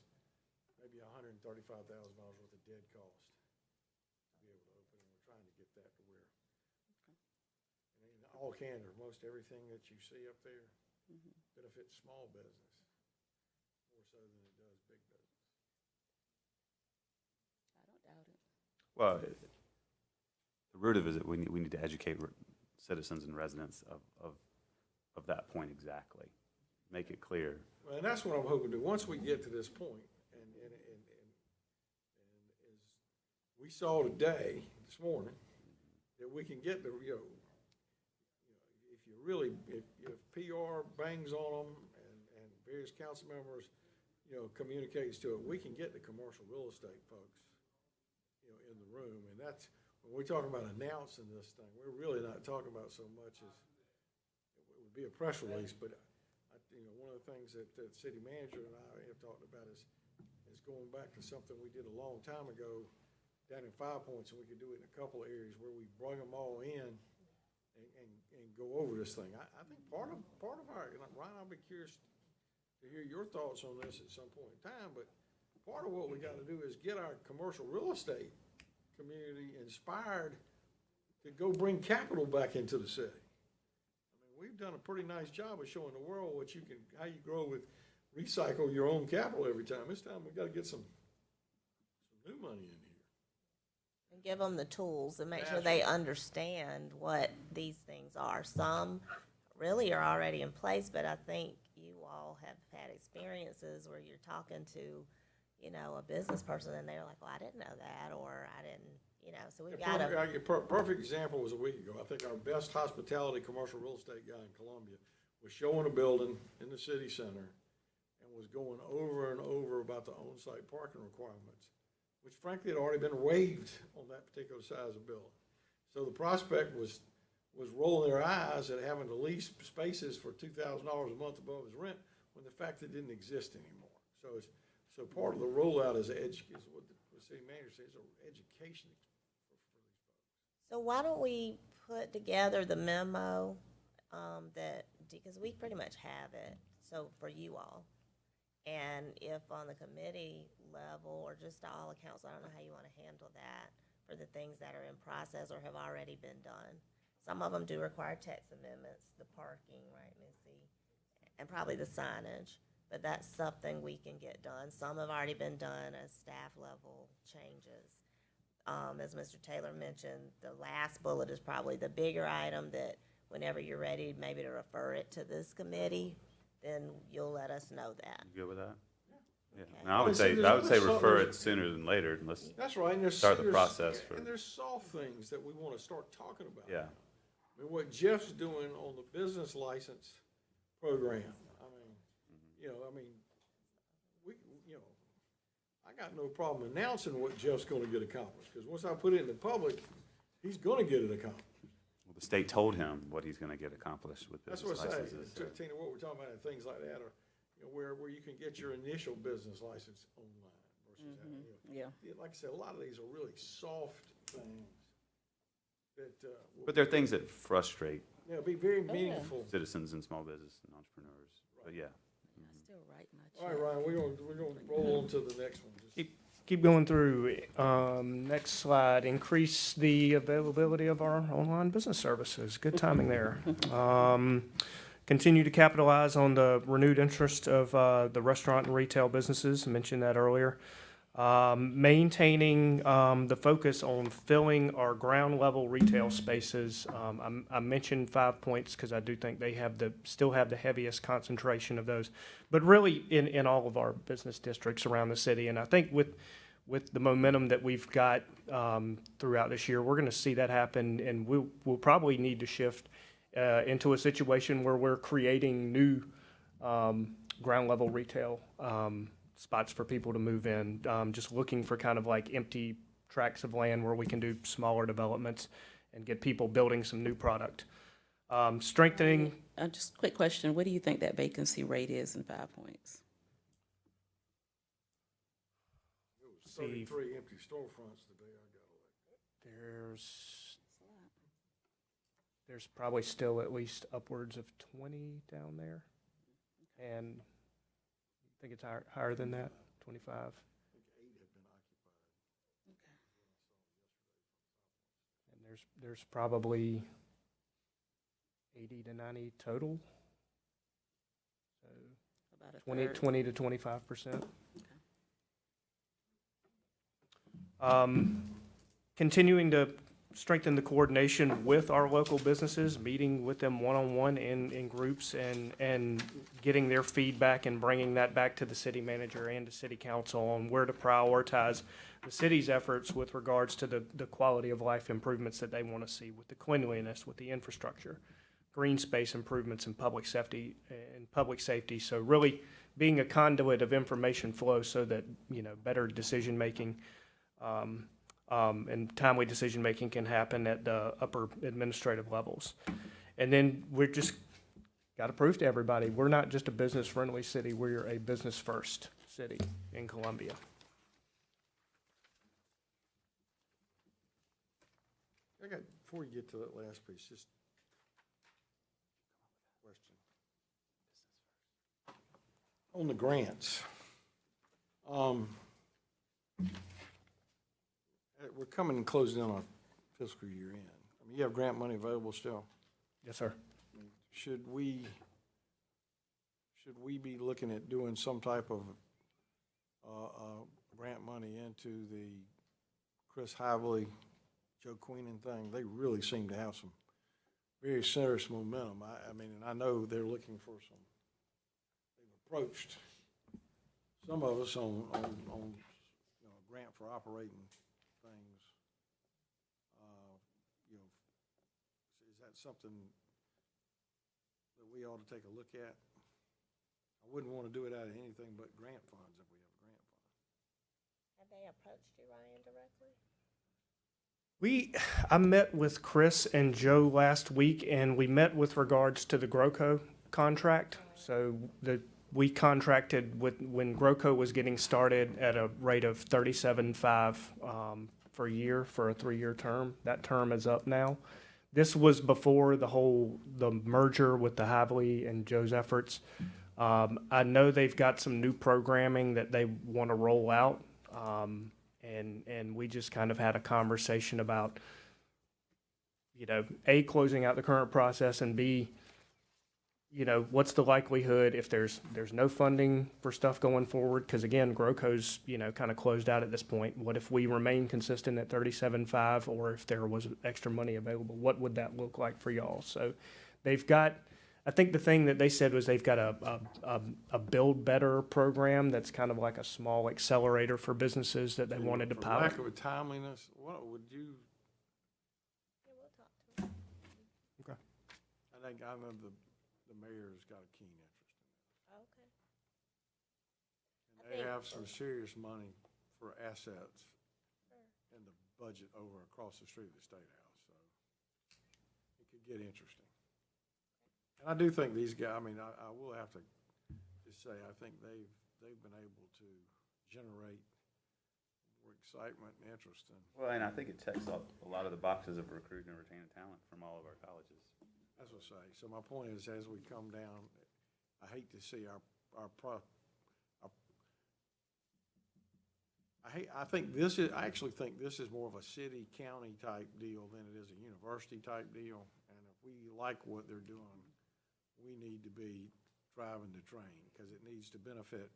maybe $135,000 worth of dead cost to be able to open, and we're trying to get that to where. And in all candor, most everything that you see up there benefits small business more so than it does big business. I don't doubt it. Well, the root of it is that we need to educate citizens and residents of that point exactly. Make it clear. Well, and that's what I'm hoping to do. Once we get to this point, and as we saw today, this morning, that we can get the, if you really, if PR bangs on them and various council members, communicates to it, we can get the commercial real estate folks, in the room. And that's, when we're talking about announcing this thing, we're really not talking about so much as, it would be a press release, but one of the things that the city manager and I have talked about is going back to something we did a long time ago down in 5 Points, and we could do it in a couple of areas where we bring them all in and go over this thing. I think part of our, Ryan, I'll be curious to hear your thoughts on this at some point in time, but part of what we got to do is get our commercial real estate community inspired to go bring capital back into the city. We've done a pretty nice job of showing the world how you grow with recycle your own capital every time. This time we got to get some new money in here. And give them the tools and make sure they understand what these things are. Some really are already in place, but I think you all have had experiences where you're talking to, a business person and they're like, well, I didn't know that, or I didn't, so we've got to. Perfect example was a week ago. I think our best hospitality commercial real estate guy in Colombia was showing a building in the city center and was going over and over about the on-site parking requirements, which frankly had already been waived on that particular size of building. So the prospect was rolling their eyes at having to lease spaces for $2,000 a month above his rent when the fact it didn't exist anymore. So part of the rollout is what the city manager says, education for these folks. So why don't we put together the memo because we pretty much have it, so for you all. And if on the committee level or just to all accounts, I don't know how you want to handle that for the things that are in process or have already been done. Some of them do require text amendments, the parking, right, Missy? And probably the signage. But that's something we can get done. Some have already been done as staff level changes. As Mr. Taylor mentioned, the last bullet is probably the bigger item that whenever you're ready maybe to refer it to this committee, then you'll let us know that. You good with that? Yeah. Okay. And I would say refer it sooner than later. Let's That's right. And start the process for. And there's soft things that we want to start talking about. Yeah. I mean, what Jeff's doing on the business license program. I got no problem announcing what Jeff's going to get accomplished, because once I put it in the public, he's going to get it accomplished. Well, the state told him what he's going to get accomplished with That's business what I say. licenses. Tina, what we're talking about and things like that are, where you can get your initial business license online, for resources. Yeah. Like I said, a lot of these are really soft things that, But there are things that frustrate be very yeah. meaningful. citizens and small business and entrepreneurs. But yeah. I still write my All right, check. Ryan, we're gonna roll on to the next one. Just- Keep going through. Next slide, increase the availability of our online business services. Good timing there. Continue to capitalize on the renewed interest of the restaurant and retail businesses. I mentioned that earlier. Maintaining the focus on filling our ground level retail spaces. I mentioned 5 points because I do think they still have the heaviest concentration of those, but really in all of our business districts around the city. And I think with the momentum that we've got throughout this year, we're going to see that happen, and we'll probably need to shift into a situation where we're creating new ground level retail spots for people to move in, just looking for kind of like empty tracts of land where we can do smaller developments and get people building some new product. Strengthening. Just a quick question. What do you think that vacancy rate is in 5 points? It was 33 empty storefronts the day I got elected. There's probably still at least upwards of 20 down there, and I think it's higher than that, 25. I think 8 have been occupied. And there's probably 80 to 90 total. So About a 20 third. to 25%. Continuing to strengthen the coordination with our local businesses, meeting with them one-on-one in groups and getting their feedback and bringing that back to the city manager and to city council on where to prioritize the city's efforts with regards to the quality of life improvements that they want to see with the cleanliness, with the infrastructure, green space improvements and public safety. So really being a conduit of information flow so that, better decision-making and timely decision-making can happen at the upper administrative levels. And then we're just got to prove to everybody, we're not just a business-friendly city, we're a business-first city in Columbia. Before you get to that last piece, just a question. On the grants, we're coming and closing in on fiscal year end. I mean, you have grant money available still? Yes, sir. Should we be looking at doing some type of grant money into the Chris Hively, Joe Queenan thing? They really seem to have some very serious momentum. I mean, and I know they're looking for some. They've approached some of us on grant for operating things. Is that something that we ought to take a look at? I wouldn't want to do it out of anything but grant funds if we have a grant fund. Have they approached you, Ryan, directly? I met with Chris and Joe last week, and we met with regards to the GrowCo contract. So we contracted when GrowCo was getting started at a rate of $37.5 per year for a 3-year term. That term is up now. This was before the merger with the Hively and Joe's efforts. I know they've got some new programming that they want to roll out. And we just kind of had a conversation about, A, closing out the current process, and B, what's the likelihood if there's no funding for stuff going forward? Because again, GrowCo's, kind of closed out at this point. What if we remain consistent at 37.5, or if there was extra money available? What would that look like for y'all? So they've got, I think the thing that they said was they've got a Build Better program that's kind of like a small accelerator for businesses that they wanted to For pilot. lack of a timeliness, what would you? Yeah, we'll talk to them. Okay. I know the mayor's got a keen interest in it. Okay. And I they think- have some serious money for assets Sure. in the budget over across the street at the State House, so it could get interesting. And I do think these guys, I mean, I will have to just say, I think they've been able to generate excitement and interest in. Well, and I think it checks off a lot of the boxes of recruiting and retaining talent from all of our colleges. That's what I say. So my point is, as we come down, I hate to see I actually think this is more of a city-county type deal than it is a university type deal. And if we like what they're doing, we need to be driving the train, because it needs to benefit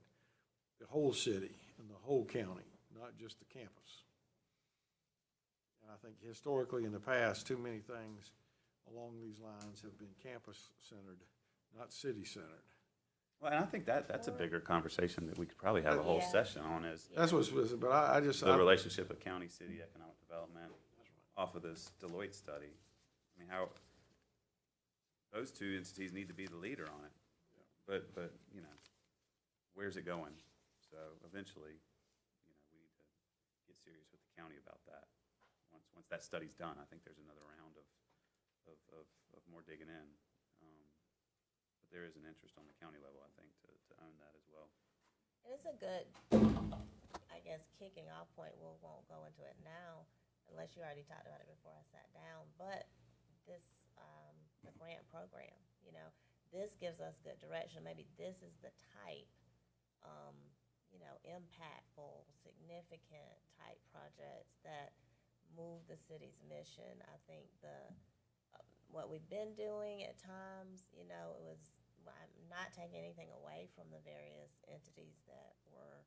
the whole city and the whole county, not just the campus. And I think historically in the past, too many things along these lines have been campus-centered, not city-centered. Well, and I think that's a bigger conversation that we could probably have a whole Yeah. session on, is That's what's, but I just. the relationship of county, city, economic development off of this Deloitte study. I mean, how, those two entities need to be the leader on it. But, you know, where's it going? So eventually, you know, we need to get serious with the county about that. Once that study's done, I think there's another round of more digging in. But there is an interest on the county level, I think, to own that as well. And it's a good, I guess, kicking off point. We won't go into it now unless you already talked about it before I sat down. But this, the grant program, you know, this gives us good direction. Maybe this is the type, you know, impactful, significant type projects that move the city's mission. I think what we've been doing at times, you know, I'm not taking anything away from the various entities that were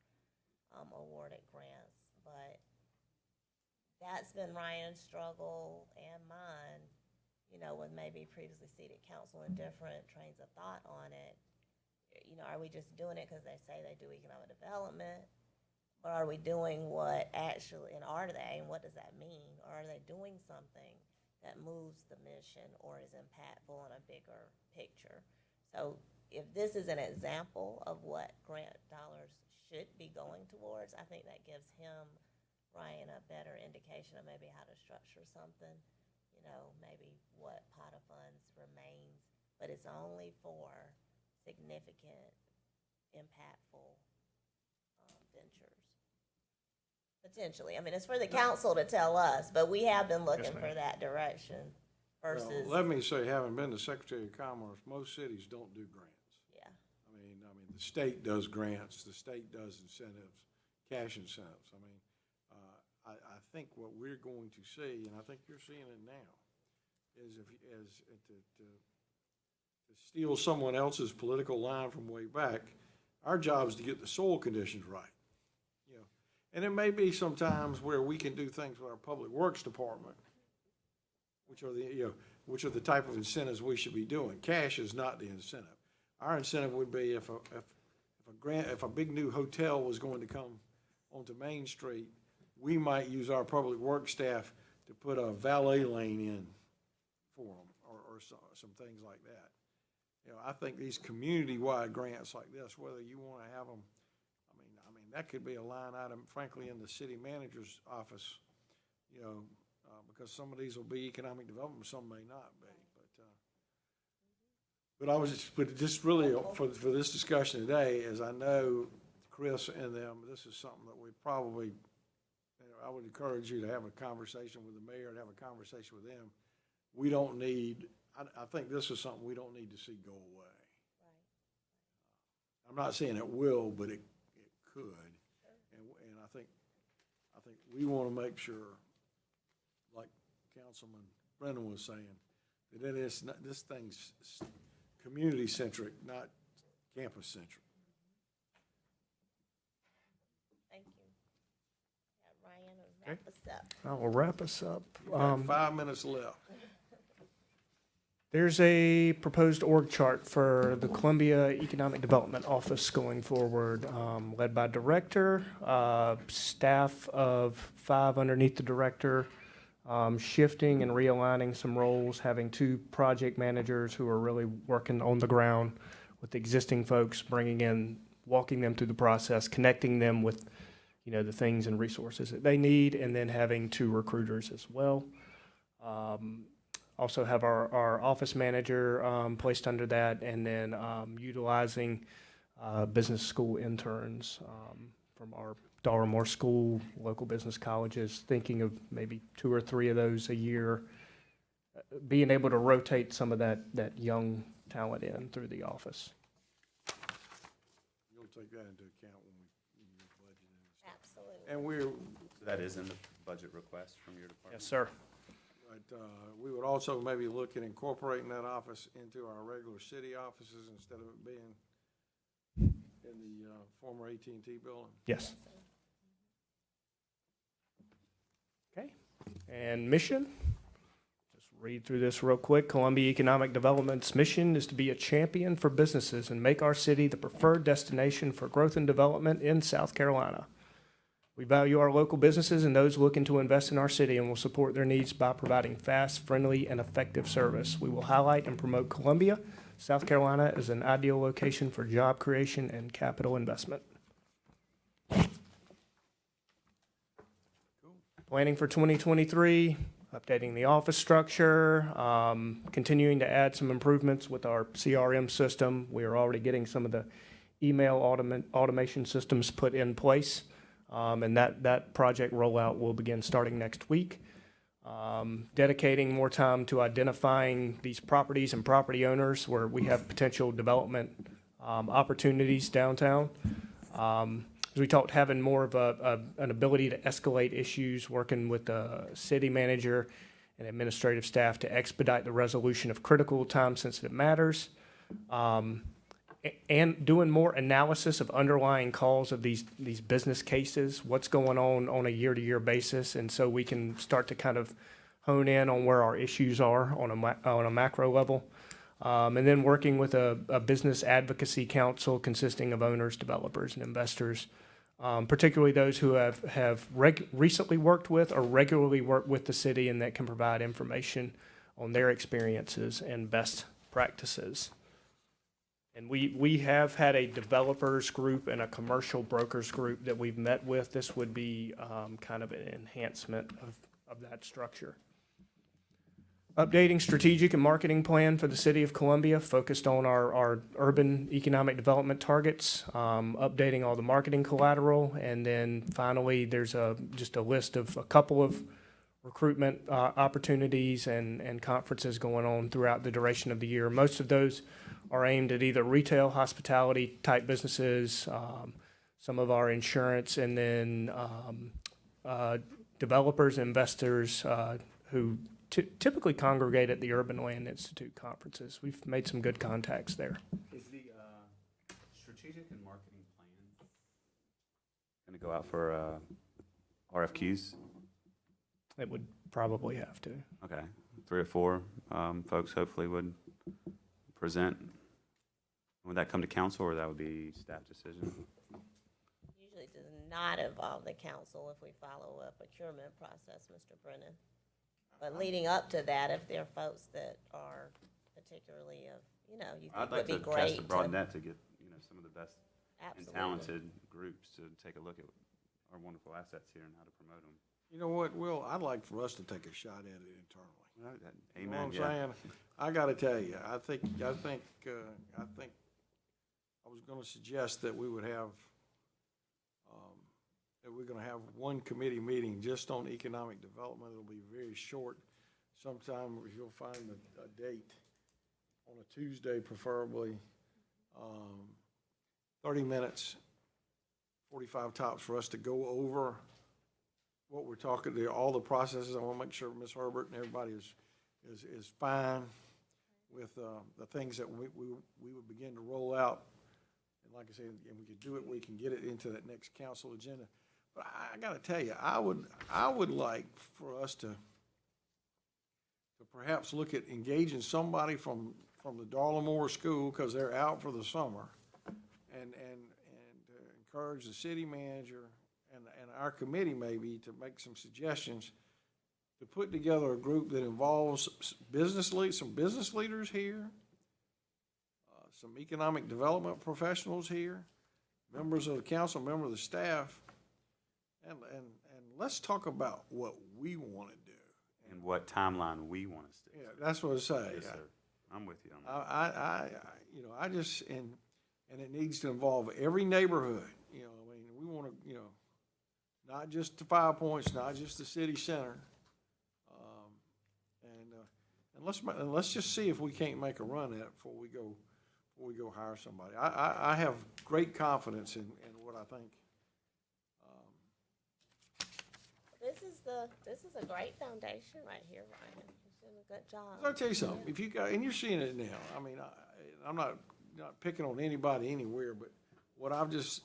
awarded grants, but that's been Ryan's struggle and mine, you know, with maybe previously seated council and different trains of thought on it. You know, are we just doing it because they say they do economic development? Or are we doing what actually, and are they, and what does that mean? Or are they doing something that moves the mission or is impactful on a bigger picture? So if this is an example of what grant dollars should be going towards, I think that gives Ryan, a better indication of maybe how to structure something, you know, maybe what pot of funds remains, but it's only for significant, impactful ventures. Potentially. I mean, it's for the council to tell us, but we have been looking for that direction versus. Well, let me say, having been the Secretary of Commerce, most cities don't do grants. Yeah. I mean, the state does grants, the state does incentives, cash incentives. I mean, I think what we're going to see, and I think you're seeing it now, is to steal someone else's political line from way back, our job is to get the soil conditions right. You know, and it may be sometimes where we can do things with our public works department, which are the type of incentives we should be doing. Cash is not the incentive. Our incentive would be if a big new hotel was going to come onto Main Street, we might use our public works staff to put a valet lane in for them, or some things like that. You know, I think these community-wide grants like this, whether you want to have them, I mean, that could be a line item, frankly, in the city manager's office, you know, because some of these will be economic development, some may not be. But just really for this discussion today, as I know Chris and them, this is something that we probably, you know, I would encourage you to have a conversation with the mayor and have a conversation with them. We don't need, I think this is something we don't need to see go away. Right. I'm not saying it will, but it could. Sure. And I think we want to make sure, like Councilman Brennan was saying, that it is not, this thing's community-centric, not campus-centric. Thank you. Yeah, Ryan, wrap us up. I will wrap us up. You've got 5 minutes left. There's a proposed org chart for the Columbia Economic Development Office going forward, led by director, staff of 5 underneath the director, shifting and realigning some roles, having 2 project managers who are really working on the ground with existing folks, walking them through the process, connecting them with, you know, the things and resources that they need, and then having 2 recruiters as well. Also have our office manager placed under that, and then utilizing business school interns from our Dartmore School, local business colleges, thinking of maybe 2 or 3 of those a year, being able to rotate some of that young talent in through the office. You'll take that into account when you're budgeting. Absolutely. And we're, So that is in the budget request from your department? Yes, sir. but, we would also maybe look at incorporating that office into our regular city offices instead of it being in the, former AT&T building. Yes. Okay. And mission? Just read through this real quick. Columbia Economic Development's mission is to be a champion for businesses and make our city the preferred destination for growth and development in South Carolina. We value our local businesses and those looking to invest in our city and will support their needs by providing fast, friendly, and effective service. We will highlight and promote Columbia, South Carolina as an ideal location for job creation and capital investment. Planning for 2023, updating the office structure, continuing to add some improvements with our CRM system. We are already getting some of the email automation systems put in place, and that project rollout will begin starting next week. Dedicating more time to identifying these properties and property owners where we have potential development opportunities downtown. As we talked, having more of an ability to escalate issues, working with the city manager and administrative staff to expedite the resolution of critical time-sensitive matters, and doing more analysis of underlying cause of these business cases, what's going on a year-to-year basis, and so we can start to kind of hone in on where our issues are on a macro level. And then working with a business advocacy council consisting of owners, developers, and investors, particularly those who have recently worked with or regularly work with the city and that can provide information on their experiences and best practices. And we have had a developers group and a commercial brokers group that we've met with. This would be kind of an enhancement of that structure. Updating strategic and marketing plan for the city of Columbia, focused on our urban economic development targets, updating all the marketing collateral, and then finally, there's just a list of a couple of recruitment opportunities and conferences going on throughout the duration of the year. Most of those are aimed at either retail, hospitality type businesses, some of our insurance, and then developers, investors who typically congregate at the Urban Land Institute conferences. We've made some good contacts there. Is the strategic and marketing plan going to go out for RFQs? It would probably have to. Okay, 3 or 4 folks hopefully would present. Would that come to council, or that would be staff decision? Usually does not involve the council if we follow a procurement process, Mr. Brennan. But leading up to that, if there are folks that are particularly you I'd think like would be to great. cast a broad net to get some of the best and Absolutely. talented groups to take a look at our wonderful assets here and how to promote them. You know what, Will, I'd like for us to take a shot at it internally. Amen. You know what yeah. I'm saying? I gotta tell you, I think I was gonna suggest that we would have, that we're gonna have one committee meeting just on economic development. It'll be very short. Sometime you'll find a date on a Tuesday preferably, 30 minutes, 45 tops for us to go over what we're talking to, all the processes. I want to make sure Ms. Herbert and everybody is fine with the things that we would begin to roll out. And like I said, and we could do it, we can get it into that next council agenda. But I got to tell you, I would like for us to perhaps look at engaging somebody from the Dartmore School, because they're out for the summer, and encourage the city manager and our committee maybe to make some suggestions to put together a group that involves some business leaders here, some economic development professionals here, members of the council, members of the staff, and let's talk about what we want to do. And what timeline we want to stick Yeah, to. that's what I say. Yes, sir. I'm with you on that. I just, and it needs to involve every neighborhood, I mean, we want to, not just the 5 Points, not just the city center. And let's just see if we can't make a run at it before we go hire somebody. I have great confidence in what I think. This is a great foundation right here, Ryan. You're doing a good job. I'll tell you something, if you got, and you're seeing it now, I mean, I'm not picking on anybody anywhere, but what I've just,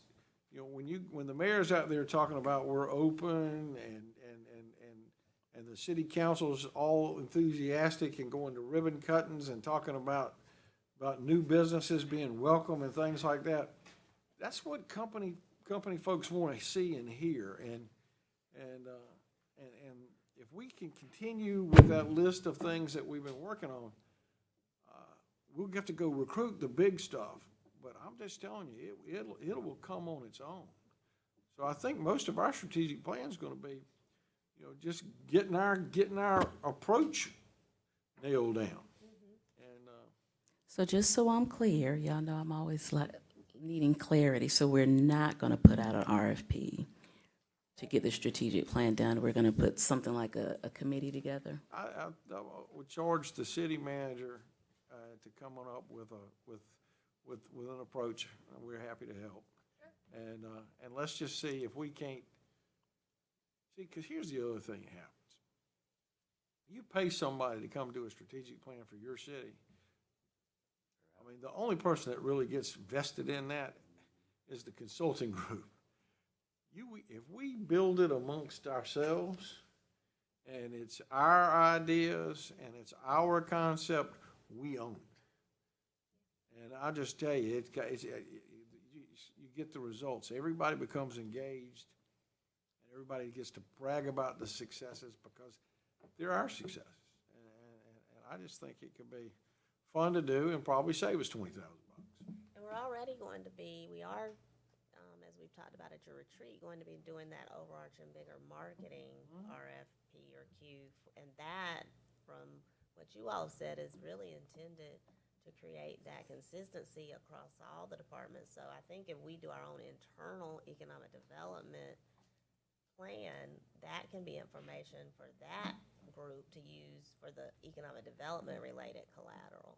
you know, when the mayor's out there talking about we're open and the city council's all enthusiastic and going to ribbon cuttings and talking about new businesses being welcome and things like that, that's what company folks want to see and hear. And if we can continue with that list of things that we've been working on, we'll have to go recruit the big stuff. But I'm just telling you, it will come on its own. So I think most of our strategic plan is going to be, you know, just getting our approach nailed down. And So just so I'm clear, y'all know I'm always like needing clarity, so we're not gonna put out an RFP to get the strategic plan done. We're gonna put something like a committee together. I would charge the city manager to come on up with an approach. We're happy to help. And let's just see if we can't, see, because here's the other thing that happens. You pay somebody to come do a strategic plan for your city. I mean, the only person that really gets vested in that is the consulting group. If we build it amongst ourselves, and it's our ideas, and it's our concept, we own it. And I'll just tell you, you get the results. Everybody becomes engaged, and everybody gets to brag about the successes because they're our successes. And I just think it could be fun to do and probably save us $20,000. And we're already going to be, as we've talked about at your retreat, going to be doing that overarching bigger marketing RFP or Q. And that, from what you all said, is really intended to create that consistency across all the departments. So I think if we do our own internal economic development plan, that can be information for that group to use for the economic development related collateral.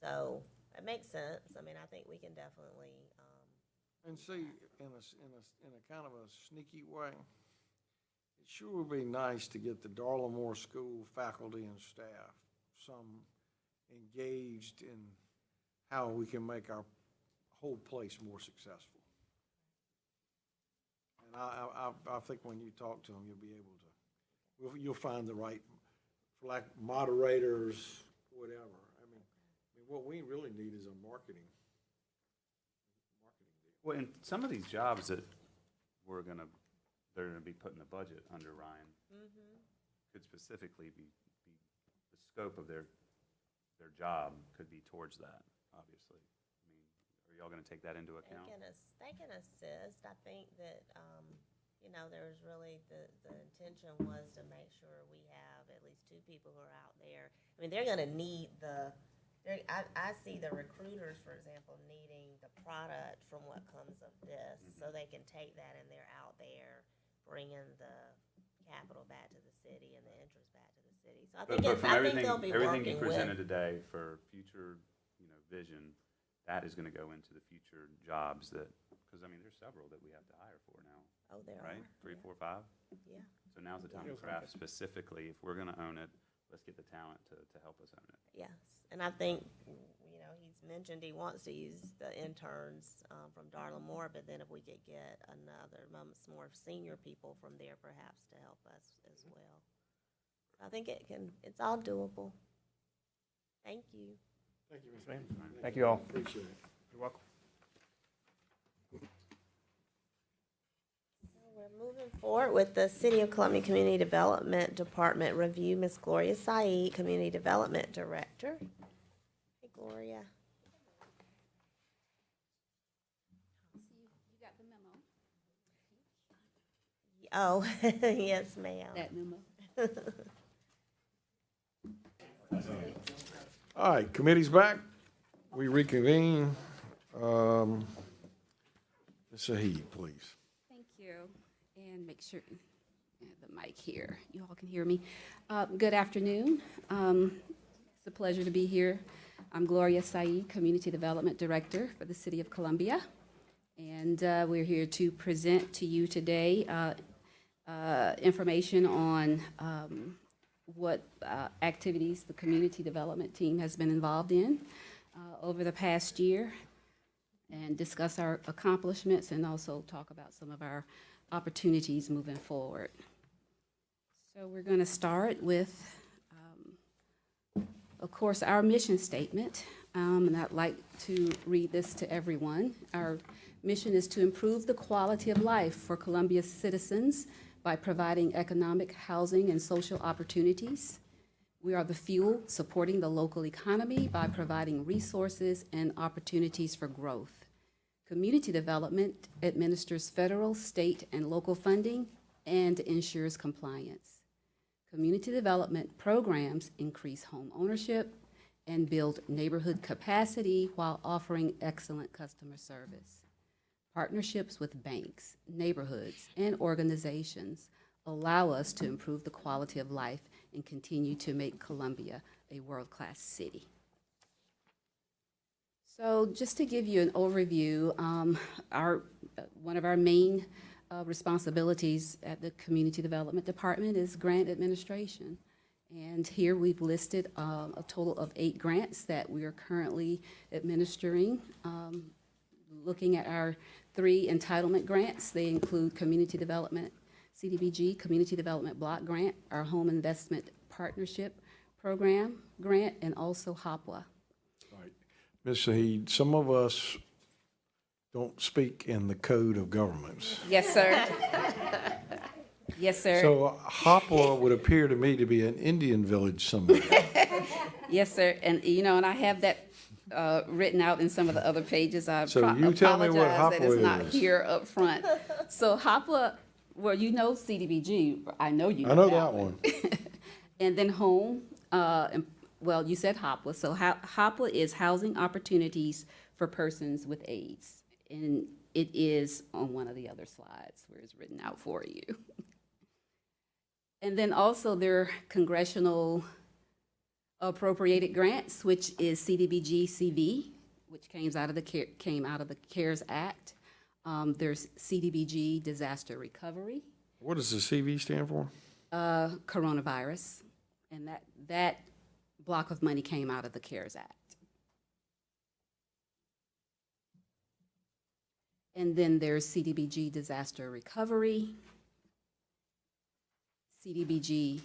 So it makes sense. I mean, I think we can definitely. And see, in a kind of a sneaky way, it sure would be nice to get the Darla School faculty and staff some engaged in how we can make our whole place more successful. And I think when you talk to them, you'll be able to, you'll find the right, like moderators, whatever. I mean, what we really need is a marketing deal. Well, and some of these jobs that they're gonna be put in the budget under Ryan could specifically be the scope of their job could be towards that, obviously. I mean, are y'all gonna take that into account? They can assist. I think that, there's really, the intention was to make sure we have at least 2 people who are out there. I mean, they're gonna need I see the recruiters, for example, needing the product from what comes of this, so they can take that and they're out there bringing the capital back to the city and the interest back to the city. So I think they'll be everything you working presented with. today for future, vision, that is going to go into the future jobs because I mean, there's several that we have to hire for now. Oh, there right? are. 3, 4, 5. Yeah. So now's the time to craft specifically. If we're going to own it, let's get the talent to help us own it. Yes, and I think, he's mentioned he wants to use the interns from Darla Moore, but then if we could get some more senior people from there perhaps to help us as well. I think it's all doable. Thank you. Thank you, Ms. Ma'am. Thank you all. Appreciate it. You're welcome. We're moving forward with the City of Columbia Community Development Department review. Ms. Gloria Syed, Community Development Director. Hey, Gloria. You got the memo? Oh, yes, ma'am. That memo. All right, committee's back. We reconvene. Ms. Syed, please. Thank you. And make sure, the mic here, you all can hear me. Good afternoon. It's a pleasure to be here. I'm Gloria Syed, Community Development Director for the City of Columbia. And we're here to present to you today information on what activities the Community Development Team has been involved in over the past year, and discuss our accomplishments and also talk about some of our opportunities moving forward. So we're going to start with, of course, our mission statement, and I'd like to read this to everyone. Our mission is to improve the quality of life for Columbia's citizens by providing economic, housing, and social opportunities. We are the fuel supporting the local economy by providing resources and opportunities for growth. Community development administers federal, state, and local funding and ensures compliance. Community development programs increase home ownership and build neighborhood capacity while offering excellent customer service. Partnerships with banks, neighborhoods, and organizations allow us to improve the quality of life and continue to make Columbia a world-class city. So just to give you an overview, one of our main responsibilities at the Community Development Department is grant administration. And here we've listed a total of 8 grants that we are currently administering. Looking at our 3 entitlement grants, they include Community Development, Cdbg Community Development Block Grant, our Home Investment Partnership Program grant, and also HOPWA. Right. Ms. Syed, some of us don't speak in the code of governments. Yes, sir. Yes, sir. So Hopwa would appear to me to be an Indian village somewhere. Yes, sir. And, and I have that written out in some of the other pages. I So you tell me what apologize that it's HOPWA not is. here up front. So HOPWA, well, you know CDBG. I know you know I know that one. And then home, well, you said HOPWA. So HOPWA is Housing Opportunities for Persons with AIDS. And it is on one of the other slides where it's written out for you. And then also there are Congressional appropriated grants, which is CDBG CV, which came out of the CARES Act. There's CDBG Disaster Recovery. What does the CV stand for? Coronavirus, and that block of money came out of the CARES Act. And then there's CDBG Disaster Recovery, CDBG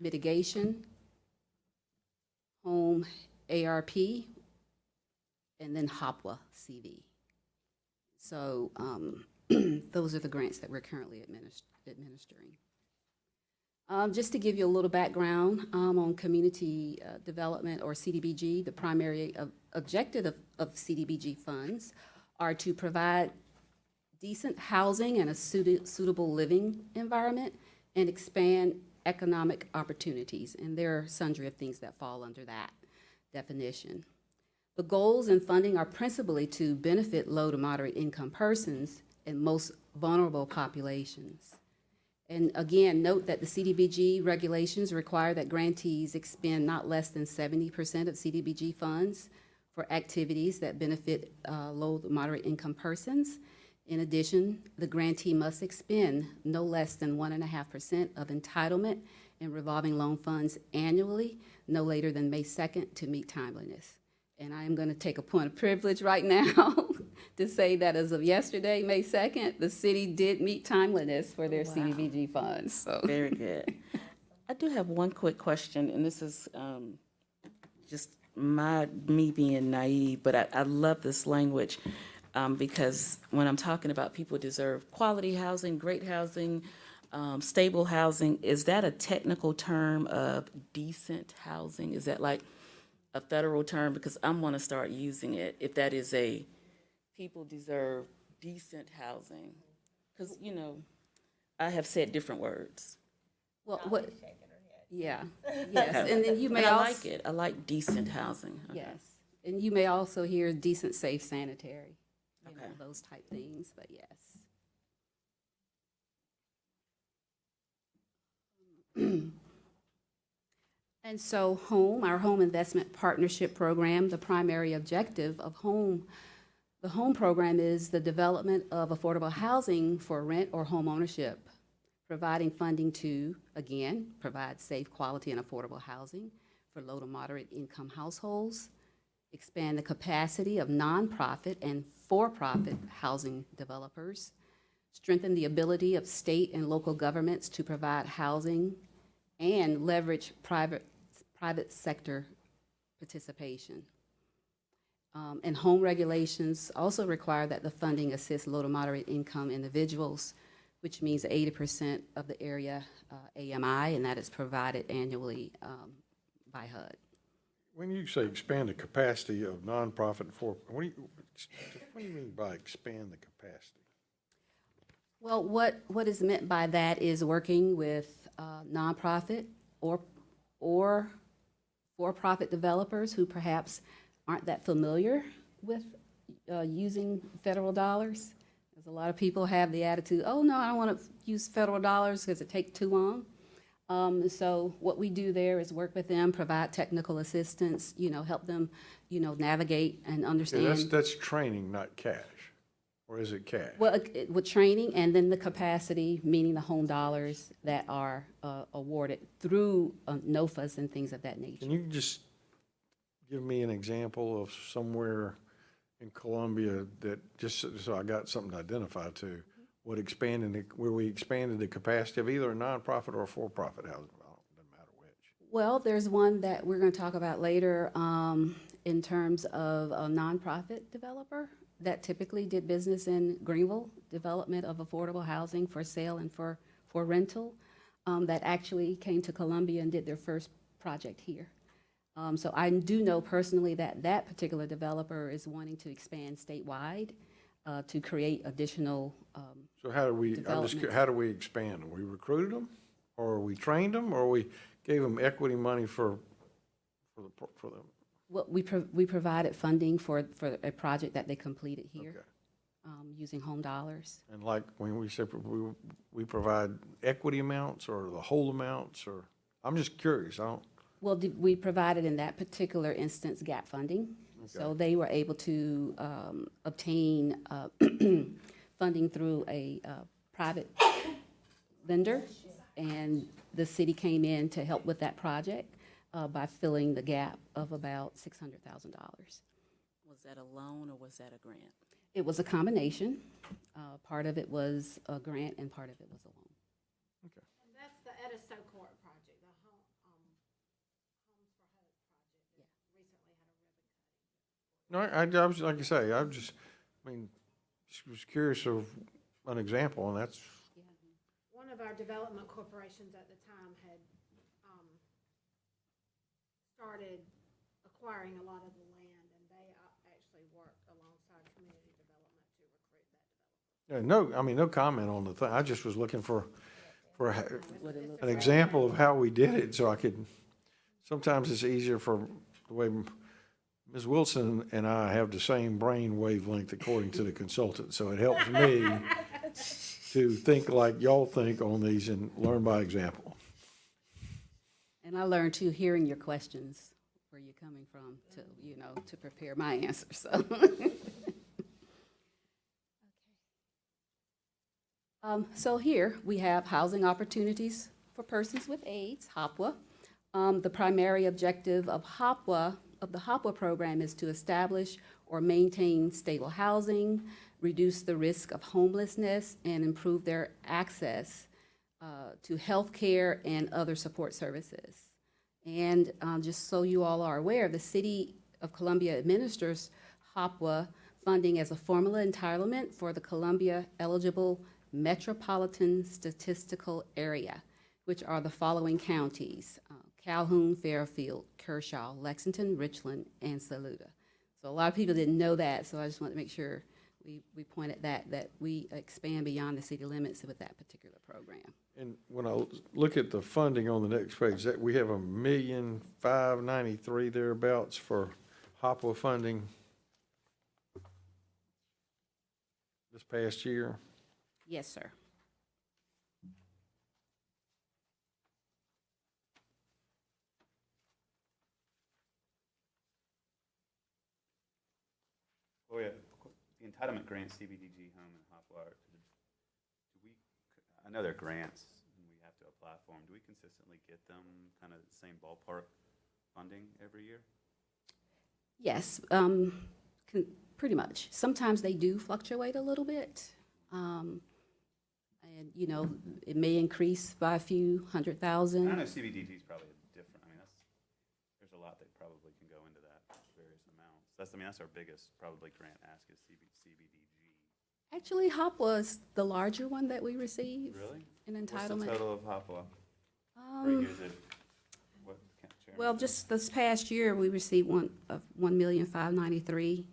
Mitigation, Home ARP, and then HOPWA CV. So those are the grants that we're currently administering. Just to give you a little background on community development or CDBG, the primary objective of CDBG funds are to provide decent housing and a suitable living environment and expand economic opportunities. And there are sundry of things that fall under that definition. The goals in funding are principally to benefit low to moderate income persons and most vulnerable populations. And again, note that the CDBG regulations require that grantees expend not less than 70% of CDBG funds for activities that benefit low to moderate income persons. In addition, the grantee must expend no less than 1.5% of entitlement and revolving loan funds annually, no later than May 2nd, to meet timeliness. And I am going to take a point of privilege right now to say that as of yesterday, May 2nd, the city did meet timeliness for their CDBG funds. So. Very good. I do have one quick question, and this is just me being naive, but I love this language because when I'm talking about people deserve quality housing, great housing, stable housing, is that a technical term of decent housing? Is that like a federal term? Because I'm going to start using it if that is a people deserve decent housing. Because, I have said different words. Well, what? Yeah, yes, and then you may I also. like it. I like decent housing. Okay. Yes, and you may also hear decent, safe, sanitary, Okay. those type things, but yes. And so our Home Investment Partnership Program, the primary objective of the home program is the development of affordable housing for rent or home ownership, providing funding to, again, provide safe, quality, and affordable housing for low to moderate income households, expand the capacity of nonprofit and for-profit housing developers, strengthen the ability of state and local governments to provide housing, and leverage private sector participation. And home regulations also require that the funding assist low to moderate income individuals, which means 80% of the area AMI, and that is provided annually by HUD. When you say expand the capacity of nonprofit what do you mean by expand the capacity? Well, what is meant by that is working with nonprofit or for-profit developers who perhaps aren't that familiar with using federal dollars. Because a lot of people have the attitude, oh, no, I don't want to use federal dollars because it takes too long. So what we do there is work with them, provide technical assistance, help them, navigate and understand. Yeah, that's training, not cash. Or is it cash? Well, with training and then the capacity, meaning the home dollars that are awarded through NOFAs and things of that nature. Can you just give me an example of somewhere in Colombia that, just so I got something to identify to, where we expanded the capacity of either a nonprofit or a for-profit housing development, doesn't matter which? Well, there's one that we're going to talk about later in terms of a nonprofit developer that typically did business in Greenville, development of affordable housing for sale and for rental, that actually came to Colombia and did their first project here. So I do know personally that that particular developer is wanting to expand statewide to create additional So how do we expand them? We recruited them, or we trained them, or we gave them equity money for them? Well, we provided funding for a project that they completed here. Okay. Using home dollars. And like when we said we provide equity amounts or the whole amounts, or, I'm just curious, Well, we provided in that particular instance gap funding. So they were able to obtain funding through a private vendor, and the city came in to help with that project by filling the gap of about $600,000. Was that a loan or was that a grant? It was a combination. Part of it was a grant and part of it was a loan. Okay. And that's the Edisto Court project, the Homes for HUD project that recently had a ribbon cutting. No, I was, like you say, just was curious of an example, and that's, One of our development corporations at the time had started acquiring a lot of the land, and they actually worked alongside community development to recruit that developer. no comment on the thing. I just was looking for an example of how we did it, so I could, sometimes it's easier for the way Ms. Wilson and I have the same brain wavelength according to the consultant, so it helps me to think like y'all think on these and learn by example. And I learned too, hearing your questions, where you're coming from, to prepare my answer, so. So here, we have housing opportunities for persons with AIDS, HOPWA. The primary objective of the HOPWA program is to establish or maintain stable housing, reduce the risk of homelessness, and improve their access to health care and other support services. And just so you all are aware, the City of Columbia administers HOPWA funding as a formula entitlement for the Columbia eligible metropolitan statistical area, which are the following counties: Calhoun, Fairfield, Kershaw, Lexington, Richland, and Saluda. So a lot of people didn't know that, so I just want to make sure we pointed that we expand beyond the city limits with that particular program. And when I look at the funding on the next page, that we have $1,593,000 thereabouts for HOPWA funding this past year. Yes, sir. Gloria, the entitlement grants, CBDG, Home, and Hopwire, do we, I know they're grants, and we have to apply for them. Do we consistently get them kind of the same ballpark funding every year? Yes, pretty much. Sometimes they do fluctuate a little bit. And, you know, it may increase by a few $100,000. I know CBDG is probably different. I mean, there's a lot that probably can go into that, various amounts. That's our biggest probably grant ask is CBDG. Actually, HOPWA is the larger one that we receive. Really? In What's entitlement. the total of HOPWA? Right here, is it, what, Chairman? Well, just this past year, we received $1,593,000,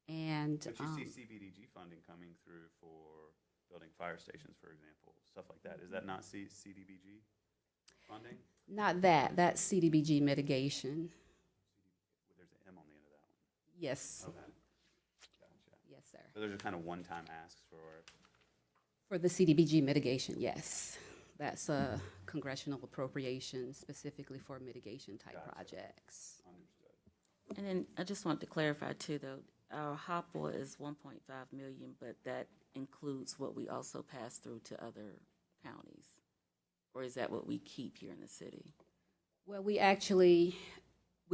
and, But you see CBDG funding coming through for building fire stations, for example, stuff like that. Is that not CDBG funding? not that, that's Cdbg Mitigation. There's an M on the end of that one. Yes, Okay. Gotcha. yes, sir. So those are kind of one-time asks for, For the Cdbg Mitigation, yes. That's a congressional appropriation specifically for mitigation type Gotcha. projects. understood. And then I just want to clarify too, though, our HOPWA is 1.5 million, but that includes what we also pass through to other counties? Or is that what we keep here in the city? Well, we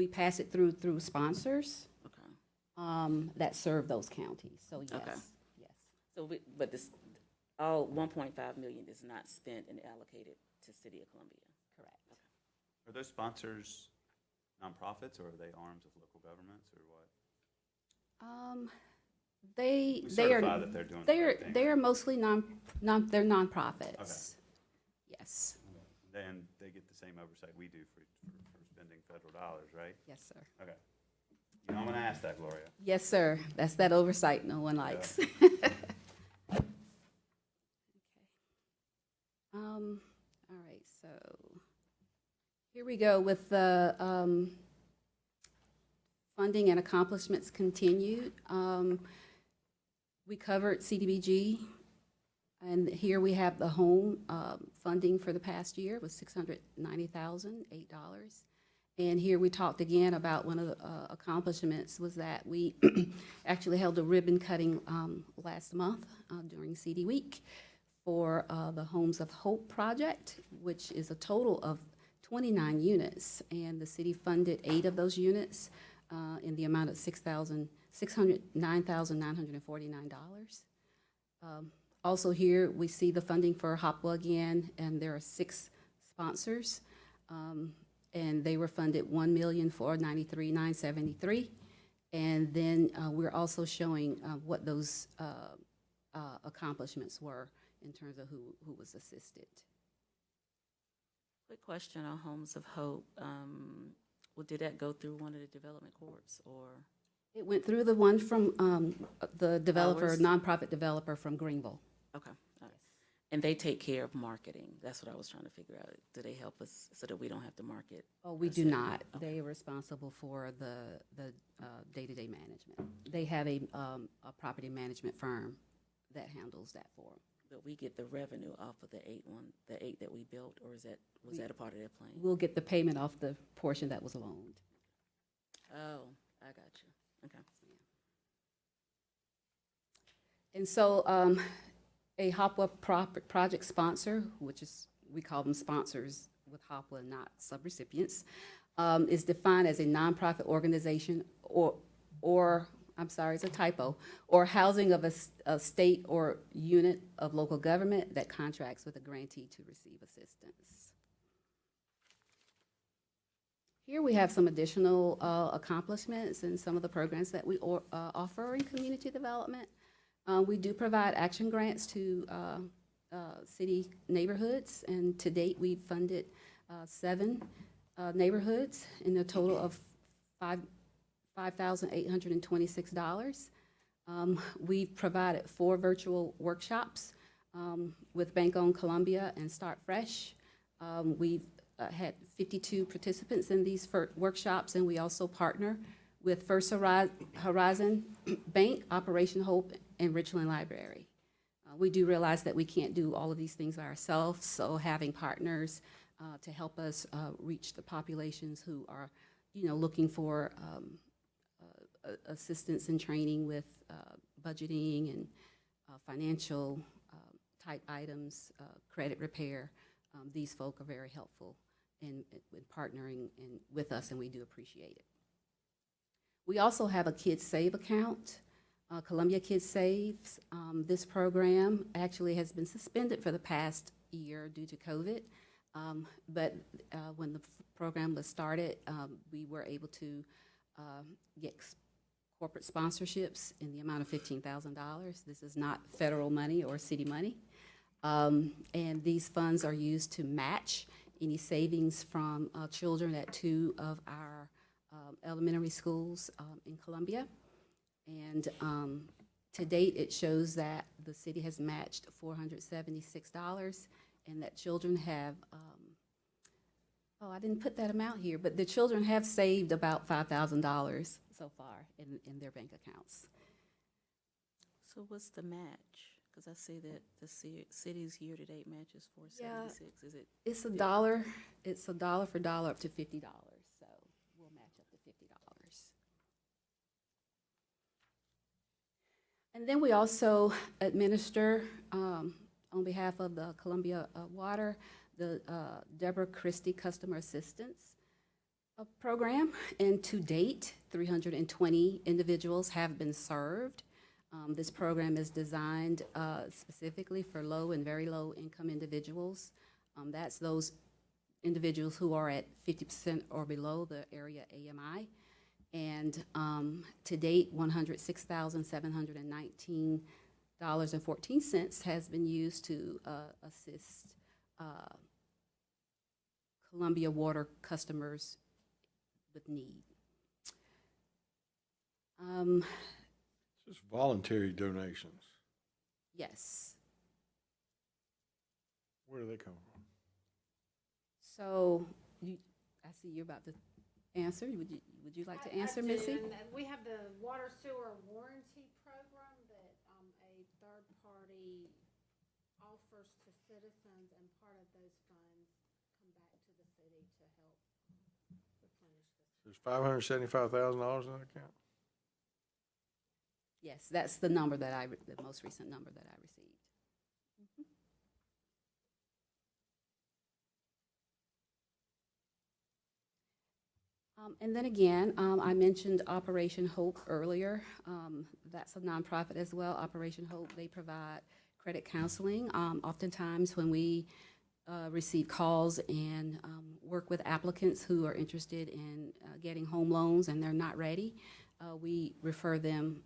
pass it through sponsors Okay. that serve those counties, so yes, Okay. yes. So, but this, all 1.5 million is not spent and allocated to City of Columbia? Correct. Are those sponsors nonprofits, or are they arms of local governments, or what? They We are, certify that they're doing the right thing, they are right? mostly they're nonprofits. Yes, Then they get the same oversight we do for spending federal dollars, right? yes, sir. Okay. You know, I'm gonna ask that, Gloria. Yes, sir. That's that oversight no one likes. All right, so here we go with the funding and accomplishments continued. We covered CDBG, and here we have the home funding for the past year was $690,008. And here we talked again about one of the accomplishments was that we actually held a ribbon cutting last month during CD Week for the Homes of Hope project, which is a total of 29 units. And the city funded 8 of those units in the amount of $9,949. Also here, we see the funding for HOPWA again, and there are 6 sponsors. And they were funded $1,493,973. And then we're also showing what those accomplishments were in terms of who was assisted. Quick question on Homes of Hope. Well, did that go through one of the development courts, or? It went through the one from the developer, Ours? nonprofit developer from Greenville. Okay, all right. And they take care of marketing? That's what I was trying to figure out. Do they help us so that we don't have to market? Oh, we do ourselves? not. Okay. They are responsible for the day-to-day management. They have a property management firm that handles that for them. But we get the revenue off of the 8 that we built, or was that a part of their plan? We'll get the payment off the portion that was loaned. Oh, I got you. Okay. And so a HOPWA project sponsor, which is, we call them sponsors with HOPWA, not subrecipients, is defined as a nonprofit organization or I'm sorry, it's a typo, or housing of a state or unit of local government that contracts with a grantee to receive assistance. Here we have some additional accomplishments and some of the programs that we offer in community development. We do provide action grants to city neighborhoods, and to date we've funded 7 neighborhoods in a total of $5,826. We've provided 4 virtual workshops with Bank-Owned Colombia and Start Fresh. We've had 52 participants in these workshops, and we also partner with First Horizon Bank, Operation Hope, and Richland Library. We do realize that we can't do all of these things by ourselves, so having partners to help us reach the populations who are, looking for assistance and training with budgeting and financial type items, credit repair. These folk are very helpful in partnering with us, and we do appreciate it. We also have a Kids Save account, Columbia Kids Saves. This program actually has been suspended for the past year due to COVID, but when the program was started, we were able to get corporate sponsorships in the amount of $15,000. This is not federal money or city money. And these funds are used to match any savings from children at 2 of our elementary schools in Columbia. And to date, it shows that the city has matched $476 and that children have, I didn't put that amount here, but the children have saved about $5,000 so far in their bank accounts. So what's the match? Because I see that the city's year-to-date match is $476. Is it? It's $1. It's $1 for dollar up to $50. So we'll match up to $50. And then we also administer, on behalf of the Columbia Water, the Deborah Christie Customer Assistance Program. And to date, 320 individuals have been served. This program is designed specifically for low and very low income individuals. That's those individuals who are at 50% or below the area AMI. And to date, $106,719.14 has been used to assist Columbia Water customers with need. Just voluntary donations. Yes. Where do they come from? So, I see you're about to answer. Would you like to answer, I do, Missy? and we have the water sewer warranty program that a third party offers to citizens, and part of those funds come back to the city to help replenish this. There's $575,000 in that account? Yes, that's the number that the most recent number that I received. And then again, I mentioned Operation Hope earlier. That's a nonprofit as well. Operation Hope, they provide credit counseling. Oftentimes when we receive calls and work with applicants who are interested in getting home loans and they're not ready, we refer them,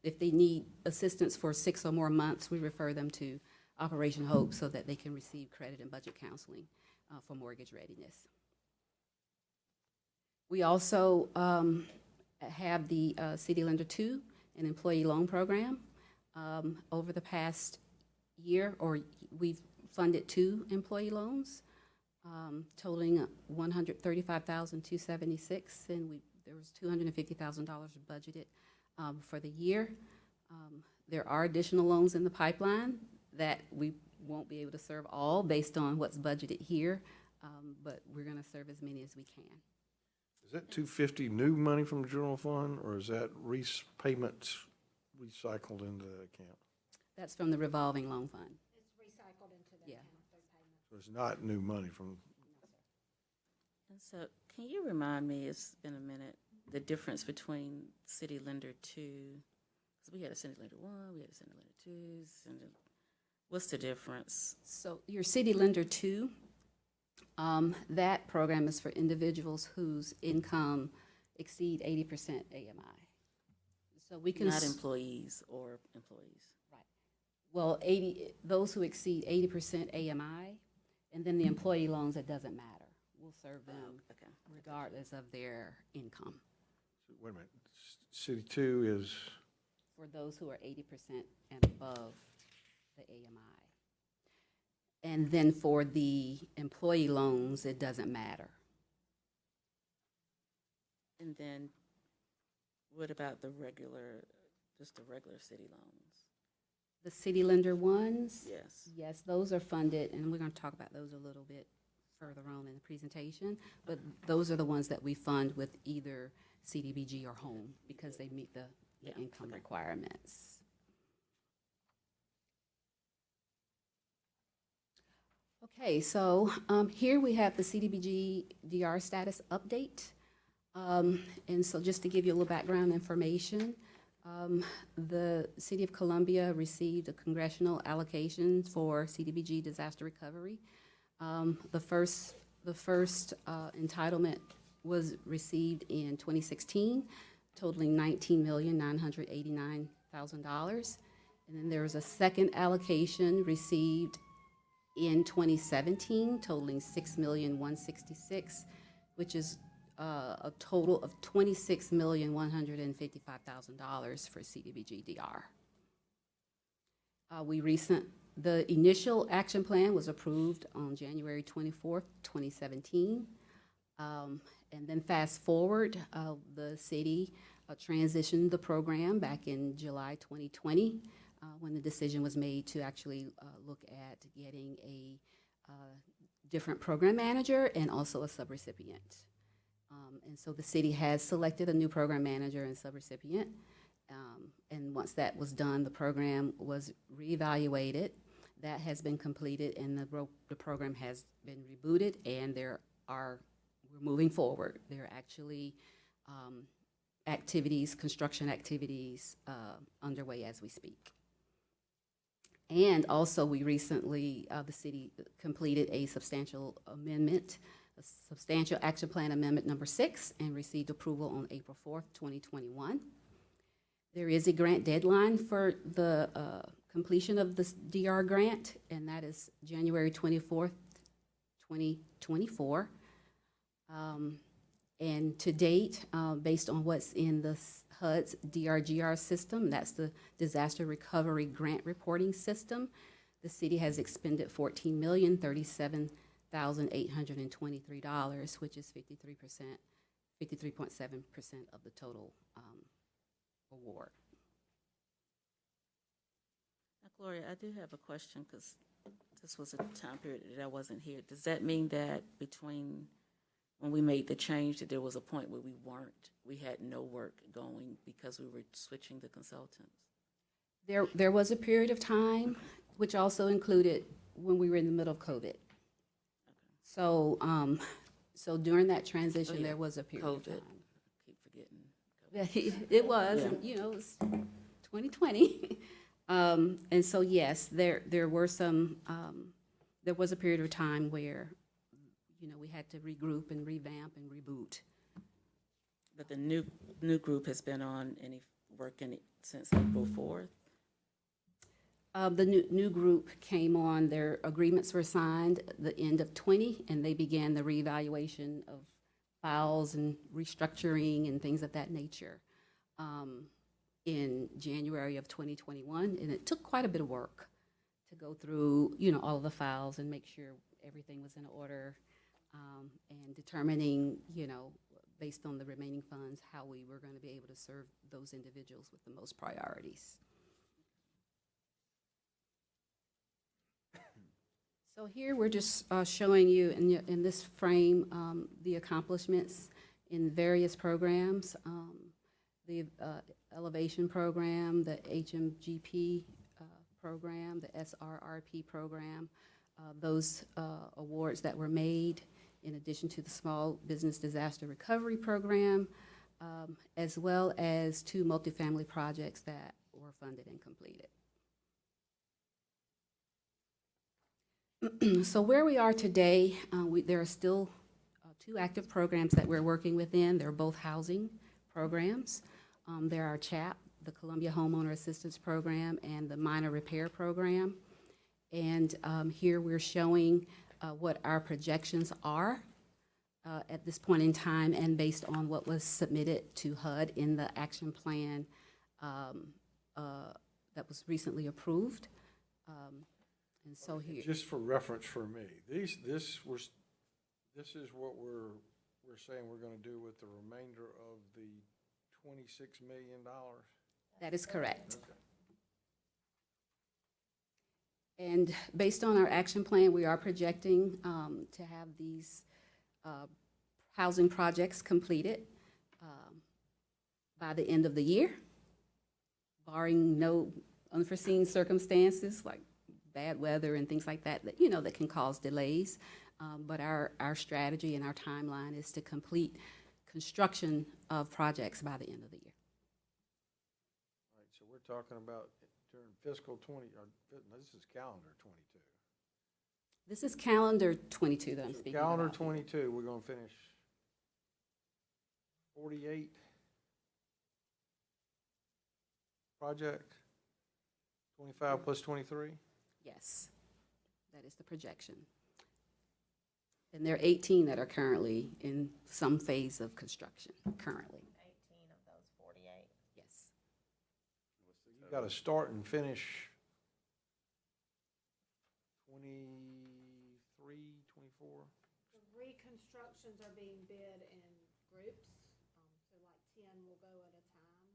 if they need assistance for 6 or more months, we refer them to Operation Hope so that they can receive credit and budget counseling for mortgage readiness. We also have the City Lender 2, an employee loan program. Over the past year, we've funded 2 employee loans, totaling $135,276, and there was $250,000 budgeted for the year. There are additional loans in the pipeline that we won't be able to serve all based on what's budgeted here, but we're going to serve as many as we can. Is that $250 new money from the general fund, or is that payments recycled into the account? That's from the revolving loan fund. It's recycled into the Yeah. account through payments. So it's not new money from, And so, can you remind me, it's been a minute, the difference between City Lender 2, because we had a City Lender 1, we had a City Lender 2, what's the difference? So your City Lender 2, that program is for individuals whose income exceed 80% AMI. So we can Not employees or employees. Right. Well, those who exceed 80% AMI, and then the employee loans, it doesn't matter. We'll serve them Okay. regardless of their income. wait a minute, City 2 is, For those who are 80% and above the AMI. And then for the employee loans, it doesn't matter. And then, what about the just the regular city loans? The City Lender ones? Yes. Yes, those are funded, and we're going to talk about those a little bit further on in the presentation, but those are the ones that we fund with either CDBG or home because they meet the income requirements. Okay, so here we have the CDBG DR status update. And so just to give you a little background information, the City of Columbia received a congressional allocation for CDBG disaster recovery. The first entitlement was received in 2016, totaling $19,989,000. And then there was a second allocation received in 2017, totaling $6,166,000, which is a total of $26,155,000 for CDBG DR. The initial action plan was approved on January 24th, 2017. And then fast forward, the city transitioned the program back in July 2020 when the decision was made to actually look at getting a different program manager and also a subrecipient. And so the city has selected a new program manager and subrecipient. And once that was done, the program was reevaluated. That has been completed, and the program has been rebooted, and we're moving forward. There are actually construction activities underway as we speak. And also, we recently, the city completed a substantial action plan amendment number 6, and received approval on April 4th, 2021. There is a grant deadline for the completion of this DR grant, and that is January 24th, 2024. And to date, based on what's in the HUD's DRGR system, that's the Disaster Recovery Grant Reporting System, the city has expended $14,037,823, which is 53.7% of the total award. Now, Gloria, I do have a question because this was a time period that I wasn't here. Does that mean that between when we made the change that there was a point where we had no work going because we were switching the consultants? There was a period of time, which also included when we were in the middle of COVID. Okay. So during that transition, there was a period of time. I keep forgetting. It was, and, it was 2020. And so, yes, there was a period of time where, we had to regroup and revamp and reboot. But the new group has been on since April 4th? The new group came on, their agreements were signed at the end of 20, and they began the reevaluation of files and restructuring and things of that nature in January of 2021. And it took quite a bit of work to go through, all of the files and make sure everything was in order, and determining, based on the remaining funds, how we were going to be able to serve those individuals with the most priorities. So here we're just showing you in this frame the accomplishments in various programs, the Elevation program, the HMGP program, the SRRP program, those awards that were made in addition to the Small Business Disaster Recovery Program, as well as 2 multifamily projects that were funded and completed. So where we are today, there are still 2 active programs that we're working within. They're both housing programs. There are CHAP, the Columbia Homeowner Assistance Program, and the Minor Repair Program. And here we're showing what our projections are at this point in time, and based on what was submitted to HUD in the action plan that was recently approved. And so here, just for reference for me, this is what we're saying we're going to do with the remainder of the $26 million. that is correct. Okay. And based on our action plan, we are projecting to have these housing projects completed by the end of the year, barring no unforeseen circumstances like bad weather and things like that, that can cause delays. But our strategy and our timeline is to complete construction of projects by the end of the year. All right, so we're talking about during fiscal 20, or this is calendar 22. This is calendar 22 that I'm So speaking about. calendar 22, we're gonna finish 48 project, 25 plus 23? Yes, that is the projection. And there are 18 that are currently in some phase of construction, currently. 18 of those 48. Yes. You gotta start and finish 23, 24? The reconstructions are being bid in groups, so like 10 will go at a time.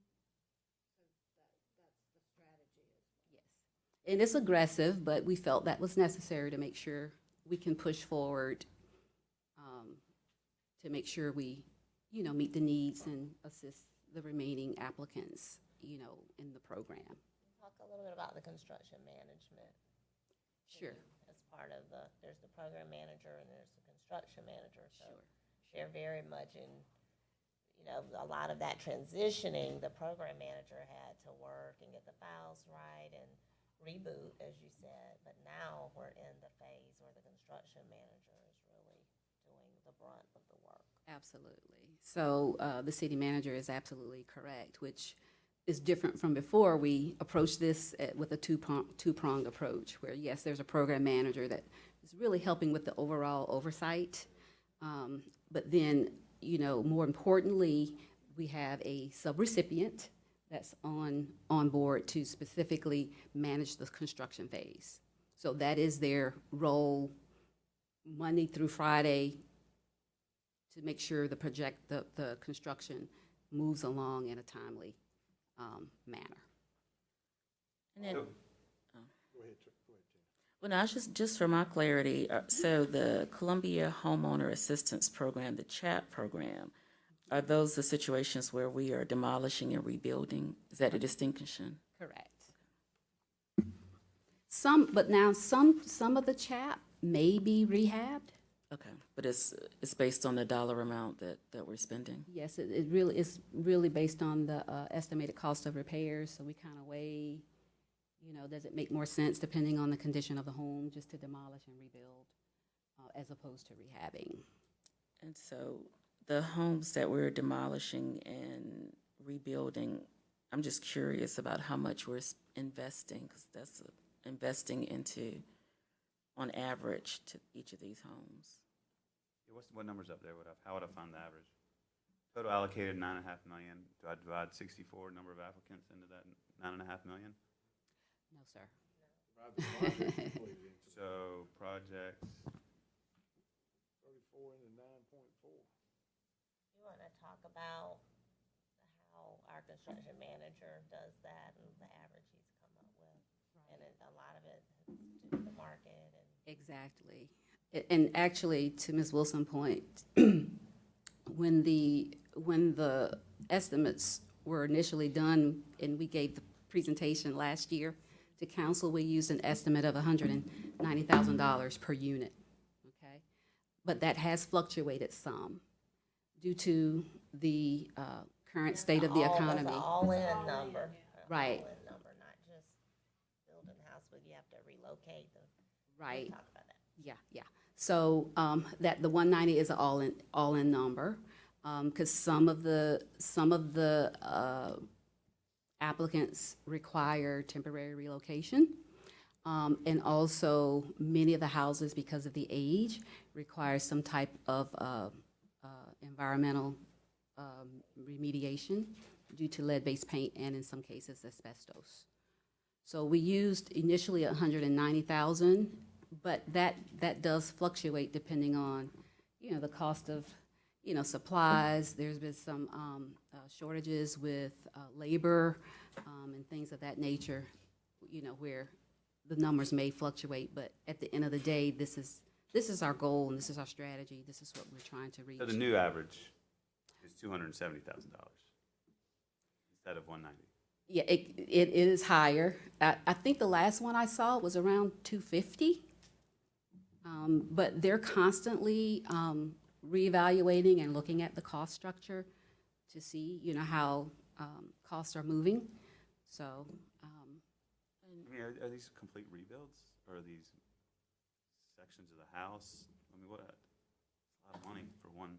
So that's the strategy as well. Yes. And it's aggressive, but we felt that was necessary to make sure we can push forward, to make sure we, meet the needs and assist the remaining applicants, in the program. Talk a little bit about the construction management. Sure. As part of there's the program manager and there's the construction manager. So Sure. they're very much in, a lot of that transitioning, the program manager had to work and get the files right and reboot, as you said. But now we're in the phase where the construction manager is really doing the brunt of the work. Absolutely. So the city manager is absolutely correct, which is different from before. We approached this with a two-pronged approach, where yes, there's a program manager that is really helping with the overall oversight. But then, more importantly, we have a subrecipient that's on board to specifically manage the construction phase. So that is their role Monday through Friday to make sure the construction moves along in a timely manner. And then, Go ahead, Tina. well, now, just for my clarity, so the Columbia Homeowner Assistance Program, the CHAP program, are those the situations where we are demolishing and rebuilding? Is that a distinction? Correct. Some of the CHAP may be rehabbed. Okay, but it's based on the dollar amount that we're spending? Yes, it really is really based on the estimated cost of repairs, so we kind of weigh, does it make more sense depending on the condition of the home just to demolish and rebuild as opposed to rehabbing? And so the homes that we're demolishing and rebuilding, I'm just curious about how much we're investing, because that's investing into, on average, to each of these homes. Yeah, what number's up there? How would I find the average? Total allocated $9.5 million. Do I divide 64 number of applicants into that $9.5 million? No, sir. Divide the project completed into So projects, 34 into 9.4. You want to talk about how our construction manager does that and the average he's come up with? And a lot of it has to do with the market and. Exactly. And actually, to Ms. Wilson's point, when the estimates were initially done and we gave the presentation last year to council, we used an estimate of $190,000 per unit, okay? But that has fluctuated some due to the current state of the economy. That's an all-in number. Right. All-in number, not just building a house, but you have to relocate the. Right. We'll talk about that. Yeah. So that the 190 is an all-in number, because some of the applicants require temporary relocation, and also many of the houses, because of the age, require some type of environmental remediation due to lead-based paint and in some cases asbestos. So we used initially 190,000. But that does fluctuate depending on, the cost of, supplies. There's been some shortages with labor and things of that nature, where the numbers may fluctuate, but at the end of the day, this is our goal and this is our strategy. This is what we're trying to reach. So the new average is $270,000 instead of 190. Yeah, it is higher. I think the last one I saw was around 250. But they're constantly reevaluating and looking at the cost structure to see, you know, how costs are moving. So, I mean, are these complete rebuilds, or are these sections of the house? I mean, what a lot of money for one.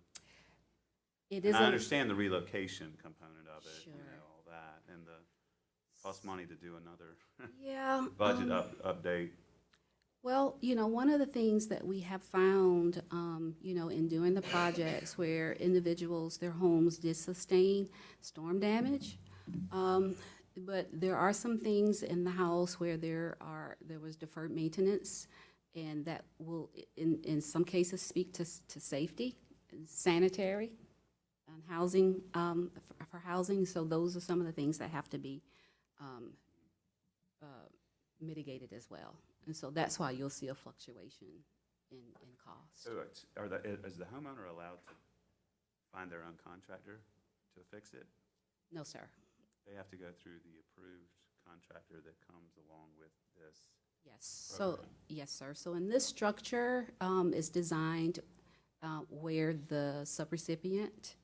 it And is. I understand the relocation component of it, you Sure. know, all that, and the cost money to do another Yeah. budget update. Well, you know, one of the things that we have found, you know, in doing the projects where individuals, their homes did sustain storm damage, but there are some things in the house where there was deferred maintenance, and that will, in some cases, speak to safety, and sanitary, and housing, for housing. So those are some of the things that have to be mitigated as well. And so that's why you'll see a fluctuation in cost. So is the homeowner allowed to find their own contractor to fix it? No, sir. They have to go through the approved contractor that comes along with this. Yes. So, yes, sir. So in this structure is designed where the subrecipient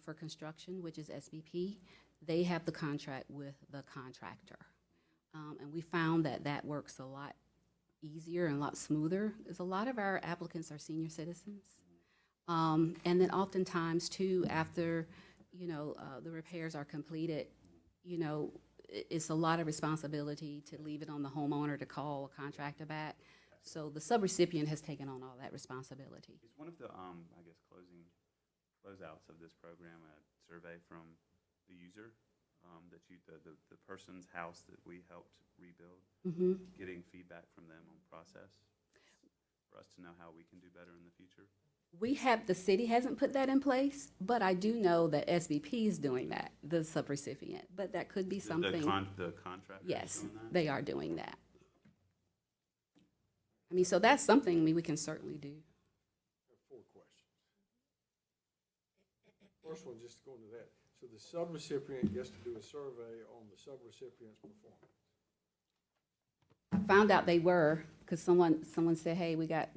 for construction, which is SBP, they have the contract with the contractor. And we found that that works a lot easier and a lot smoother, because a lot of our applicants are senior citizens. And then oftentimes too, after, you know, the repairs are completed, you know, it's a lot of responsibility to leave it on the homeowner to call a contractor back. So the subrecipient has taken on all that responsibility. Is one of the, I guess, closeouts of this program a survey from the user? That the person's house that we helped rebuild, getting feedback from them on process for us to know how we can do better in the future? The city hasn't put that in place, but I do know that SBP is doing that, the subrecipient, but that could be something. The contractor is Yes, doing that? they are doing that. I mean, so that's something we can certainly do. I have 4 questions. First one, just going to that. So the subrecipient gets to do a survey on the subrecipient's performance. I found out they were, because someone said, hey, we got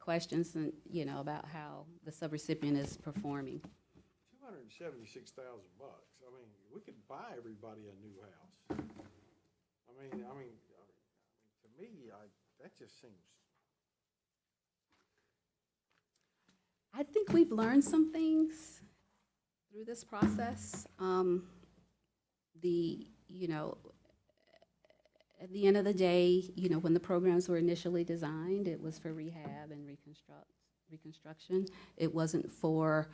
questions, and, you know, about how the subrecipient is performing. $276,000. I mean, we could buy everybody a new house. I mean, to me, that just seems. I think we've learned some things through this process. You know, at the end of the day, you know, when the programs were initially designed, it was for rehab and reconstruction. It wasn't for,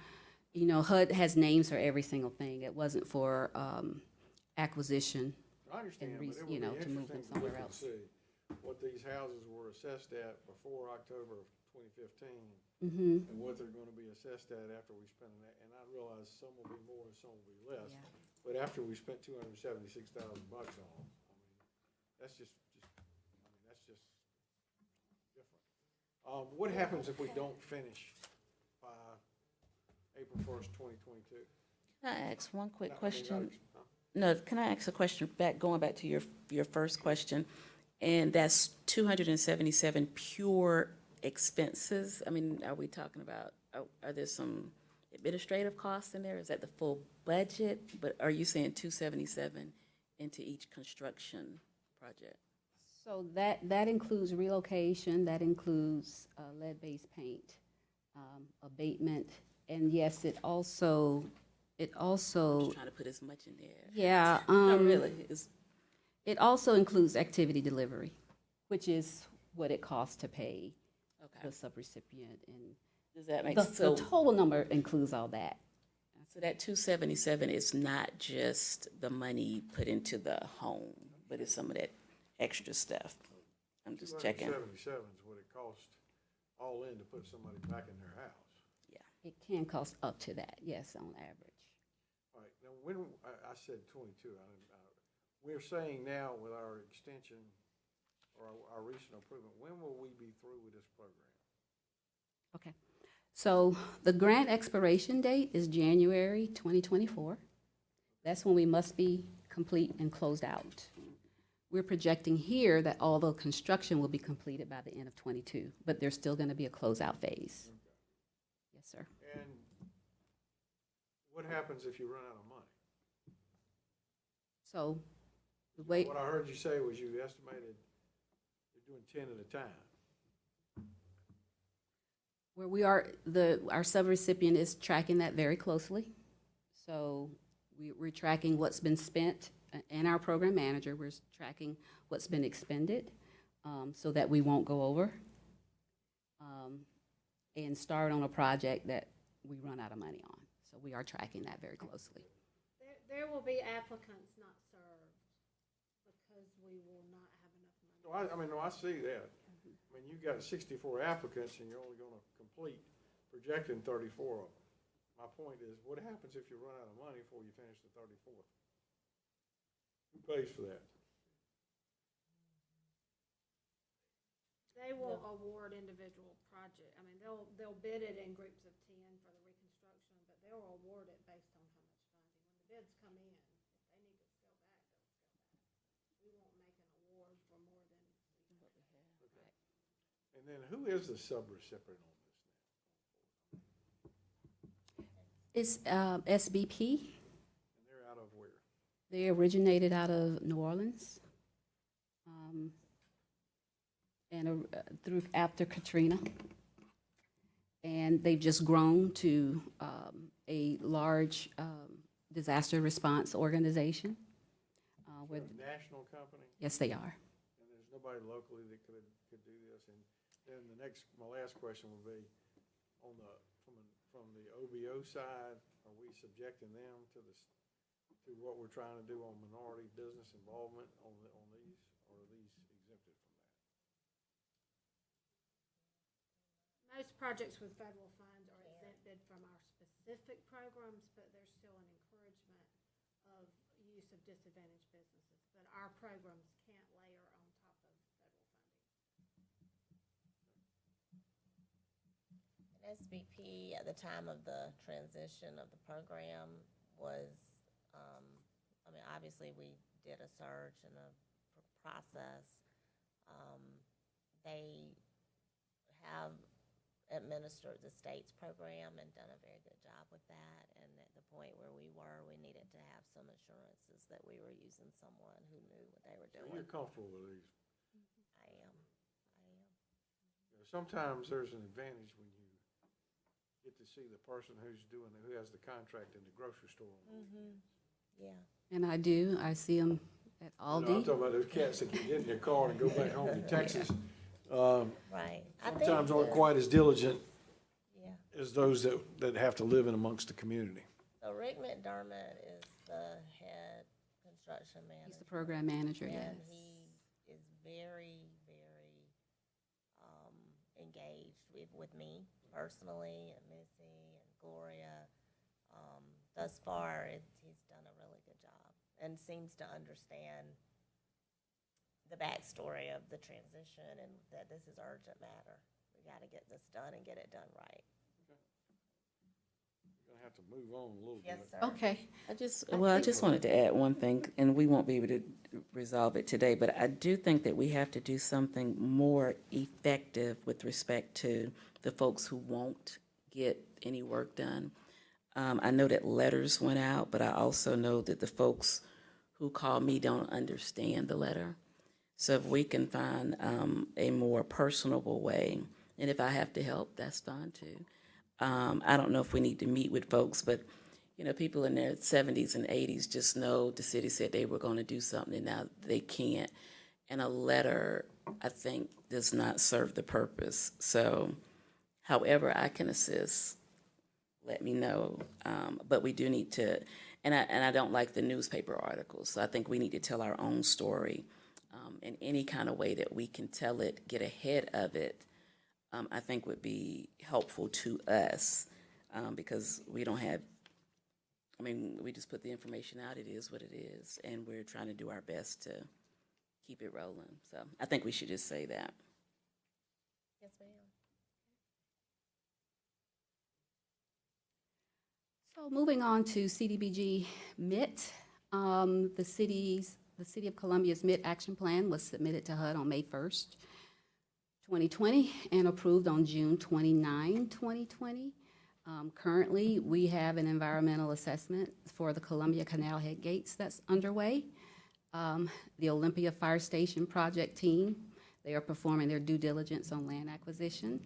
you know, HUD has names for every single thing. It wasn't for acquisition. I understand, and but it would you be know, to move them interesting to somewhere look and else. see what these houses were assessed at before October of 2015, Mm-hmm. and what they're gonna be assessed at after we spend that. And I realize some will be more and some will be less. Yeah. But after we spent $276,000 on them, I mean, that's just different. What happens if we don't finish by April 1st, 2022? Can I ask one quick I mean, question? huh? No, can I ask a question going back to your first question? And that's 277 pure expenses? I mean, are we talking about, are there some administrative costs in there? Is that the full budget? But are you saying 277 into each construction project? So that includes relocation, that includes lead-based paint, abatement, and yes, it also, I'm just trying to put as much in there. yeah. Not really. It also includes activity delivery, which is what it costs to pay the Okay. subrecipient, and Does that make the sense? So total number includes all that. that 277 is not just the money put into the home, but it's some of that extra stuff. I'm just checking. 277 is what it costs all in to put somebody back in their house. It can cost up to that, yes, on average. All right, now when, I said 22, we're saying now with our extension or our recent improvement, when will we be through with this program? Okay. So the grant expiration date is January 2024. That's when we must be complete and closed out. We're projecting here that although construction will be completed by the end of '22, but there's still going to be a closeout phase. Yes, sir. And what happens if you run out of money? So the way, What I heard you say was you estimated you're doing 10 at a time. where we are, our subrecipient is tracking that very closely. So we're tracking what's been spent, and our program manager, we're tracking what's been expended, so that we won't go over, and start on a project that we run out of money on. So we are tracking that very closely. There will be applicants not served because we will not have enough money. No, I see that. I mean, you've got 64 applicants and you're only gonna complete, projecting 34 of them. My point is, what happens if you run out of money before you finish the 34th? Who pays for that? They will award individual project, I mean, they'll bid it in groups of 10 for the reconstruction, but they'll award it based on how much funding. When the bids come in, if they need to scale back, they'll scale back. We won't make an award for more than what we have. Okay. And then who is the subrecipient on this now? It's SBP. And they're out of where? They originated out of New Orleans, and through after Katrina, and they've just grown to a large disaster response organization. They're a national company? Yes, they are. And there's nobody locally that could do this? And then my last question will be, from the OBO side, are we subjecting them to what we're trying to do on minority business involvement on these, or are these exempted from that? Most projects with federal funds are exempted from our specific programs, but there's still an encouragement of use of disadvantaged businesses. But our programs can't layer on top of federal funding. SBP, at the time of the transition of the program, was, I mean, obviously, we did a search and a process. They have administered the state's program and done a very good job with that. And at the point where we were, we needed to have some assurances that we were using someone who knew what they were So doing. you're comfortable with these? I am. You know, sometimes there's an advantage when you get to see the person who has the contract in the grocery store on the weekends. Yeah. And I do. I see them at I'm Aldi. talking about those cats that can get in their car and go back home to Texas. Right. Sometimes aren't quite as diligent Yeah. as those that have to live in amongst the community. So Rick Mcdermott is the head construction manager. He's the program manager, yes. And he is very, very engaged with me personally, and Missy and Gloria. Thus far, he's done a really good job and seems to understand the backstory of the transition and that this is urgent matter. We got to get this done and get it done right. You're gonna have to move on a little bit. Yes, sir. Okay. I just wanted to add one thing, and we won't be able to resolve it today, but I do think that we have to do something more effective with respect to the folks who won't get any work done. I know that letters went out, but I also know that the folks who call me don't understand the letter. So if we can find a more personable way, and if I have to help, that's fine too. I don't know if we need to meet with folks, but you know, people in their 70s and 80s just know the city said they were going to do something and now they can't. And a letter, I think, does not serve the purpose. So however I can assist, let me know. But we do need to, and I don't like the newspaper articles. So I think we need to tell our own story in any kind of way that we can tell it, get ahead of it. I think would be helpful to us because we don't have, I mean, we just put the information out. It is what it is, and we're trying to do our best to keep it rolling. So I think we should just say that. Yes, ma'am. So moving on to CDBG MIT, the City of Columbia's MIT Action Plan was submitted to HUD on May 1st, 2020, and approved on June 29, 2020. Currently, we have an environmental assessment for the Columbia Canal head gates that's underway. The Olympia Fire Station project team, they are performing their due diligence on land acquisition.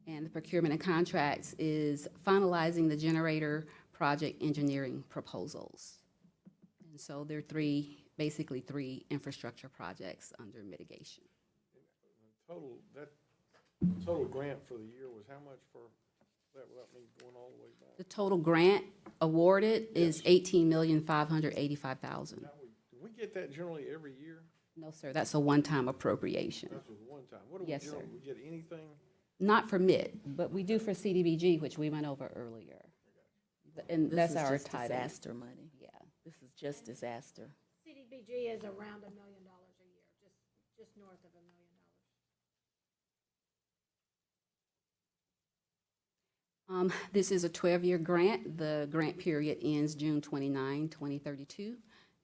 And the procurement and contracts is finalizing the generator project engineering proposals. And so there are basically three infrastructure projects under mitigation. Total grant for the year was how much for that, without me going all the way back? The total grant awarded is $18,585,000. Now, do we get that generally every year? No, sir, that's a one-time appropriation. That's with one time. What do we Yes, sir. generally, we get anything? Not for MIT, but we do for CDBG, which we went over earlier. And This that's is our just title. disaster money. Yeah. This is just disaster. CDBG is around $1 million a year, just north of $1 million. This is a 12-year grant. The grant period ends June 29, 2032,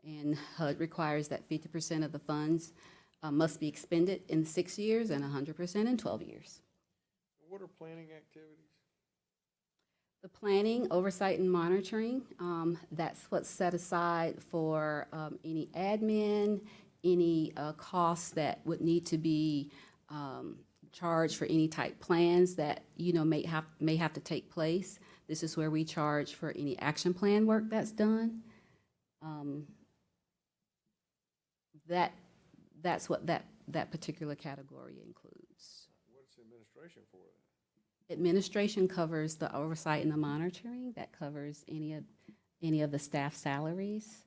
and HUD requires that 50% of the funds must be expended in 6 years and 100% in 12 years. What are planning activities? The planning, oversight, and monitoring, that's what's set aside for any admin, any costs that would need to be charged for any type plans that, may have to take place. This is where we charge for any action plan work that's done. That's what that particular category includes. What's the administration for that? Administration covers the oversight and the monitoring. That covers any of the staff salaries.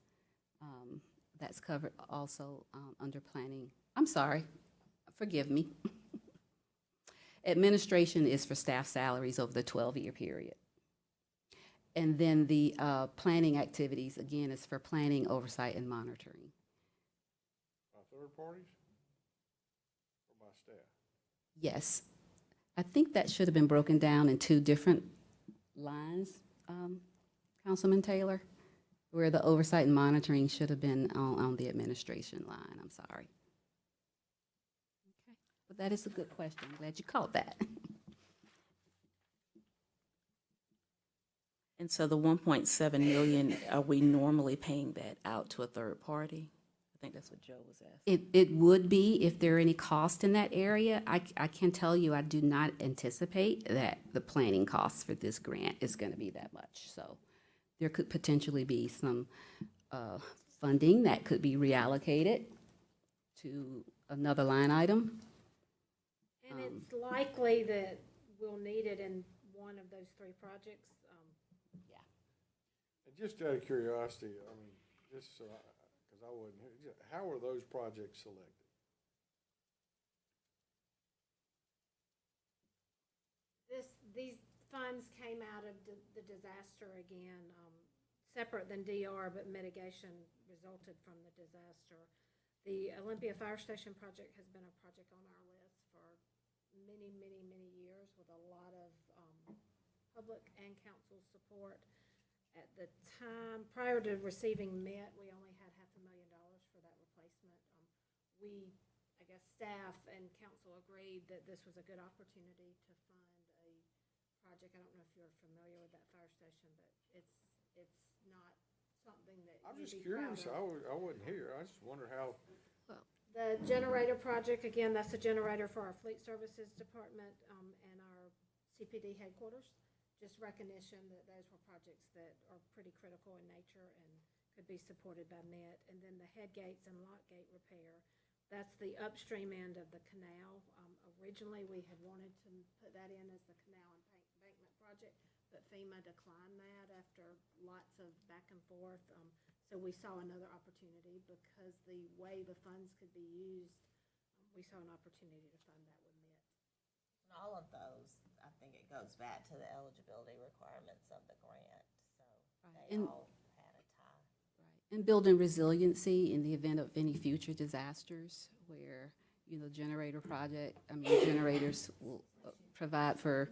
That's covered also under planning. I'm sorry, forgive me. Administration is for staff salaries over the 12-year period. And then the planning activities, again, is for planning, oversight, and monitoring. By third parties? Or by staff? Yes. I think that should have been broken down in two different lines, Councilman Taylor, where the oversight and monitoring should have been on the administration line. I'm sorry. Okay. But that is a good question. I'm glad you caught that. And so the 1.7 million, are we normally paying that out to a third party? I think that's what Joe was asking. It would be if there are any cost in that area. I can tell you I do not anticipate that the planning costs for this grant is going to be that much. So there could potentially be some funding that could be reallocated to another line item. And it's likely that we'll need it in one of those three projects. And just out of curiosity, I mean, just so because I wasn't here, how are those projects selected? These funds came out of the disaster again, separate than DR, but mitigation resulted from the disaster. The Olympia Fire Station project has been a project on our list for many, many, many years with a lot of public and council support. At the time, prior to receiving MIT, we only had $500,000 for that replacement. I guess staff and council agreed that this was a good opportunity to fund a project. I don't know if you're familiar with that fire station, but it's not something that I'm you'd just be proud curious. of. I wasn't here. I just wonder how. The generator project, again, that's a generator for our Fleet Services Department and our CPD headquarters. Just recognition that those were projects that are pretty critical in nature and could be supported by MIT. And then the head gates and lock gate repair, that's the upstream end of the canal. Originally, we had wanted to put that in as the canal embankment project, but FEMA declined that after lots of back and forth. So we saw another opportunity because the way the funds could be used, we saw an opportunity to fund that with MIT. And all of those, I think it goes back to the eligibility requirements of the grant, so Right. they And- all had a tie. Right. And building resiliency in the event of any future disasters where, you know, generators will provide for,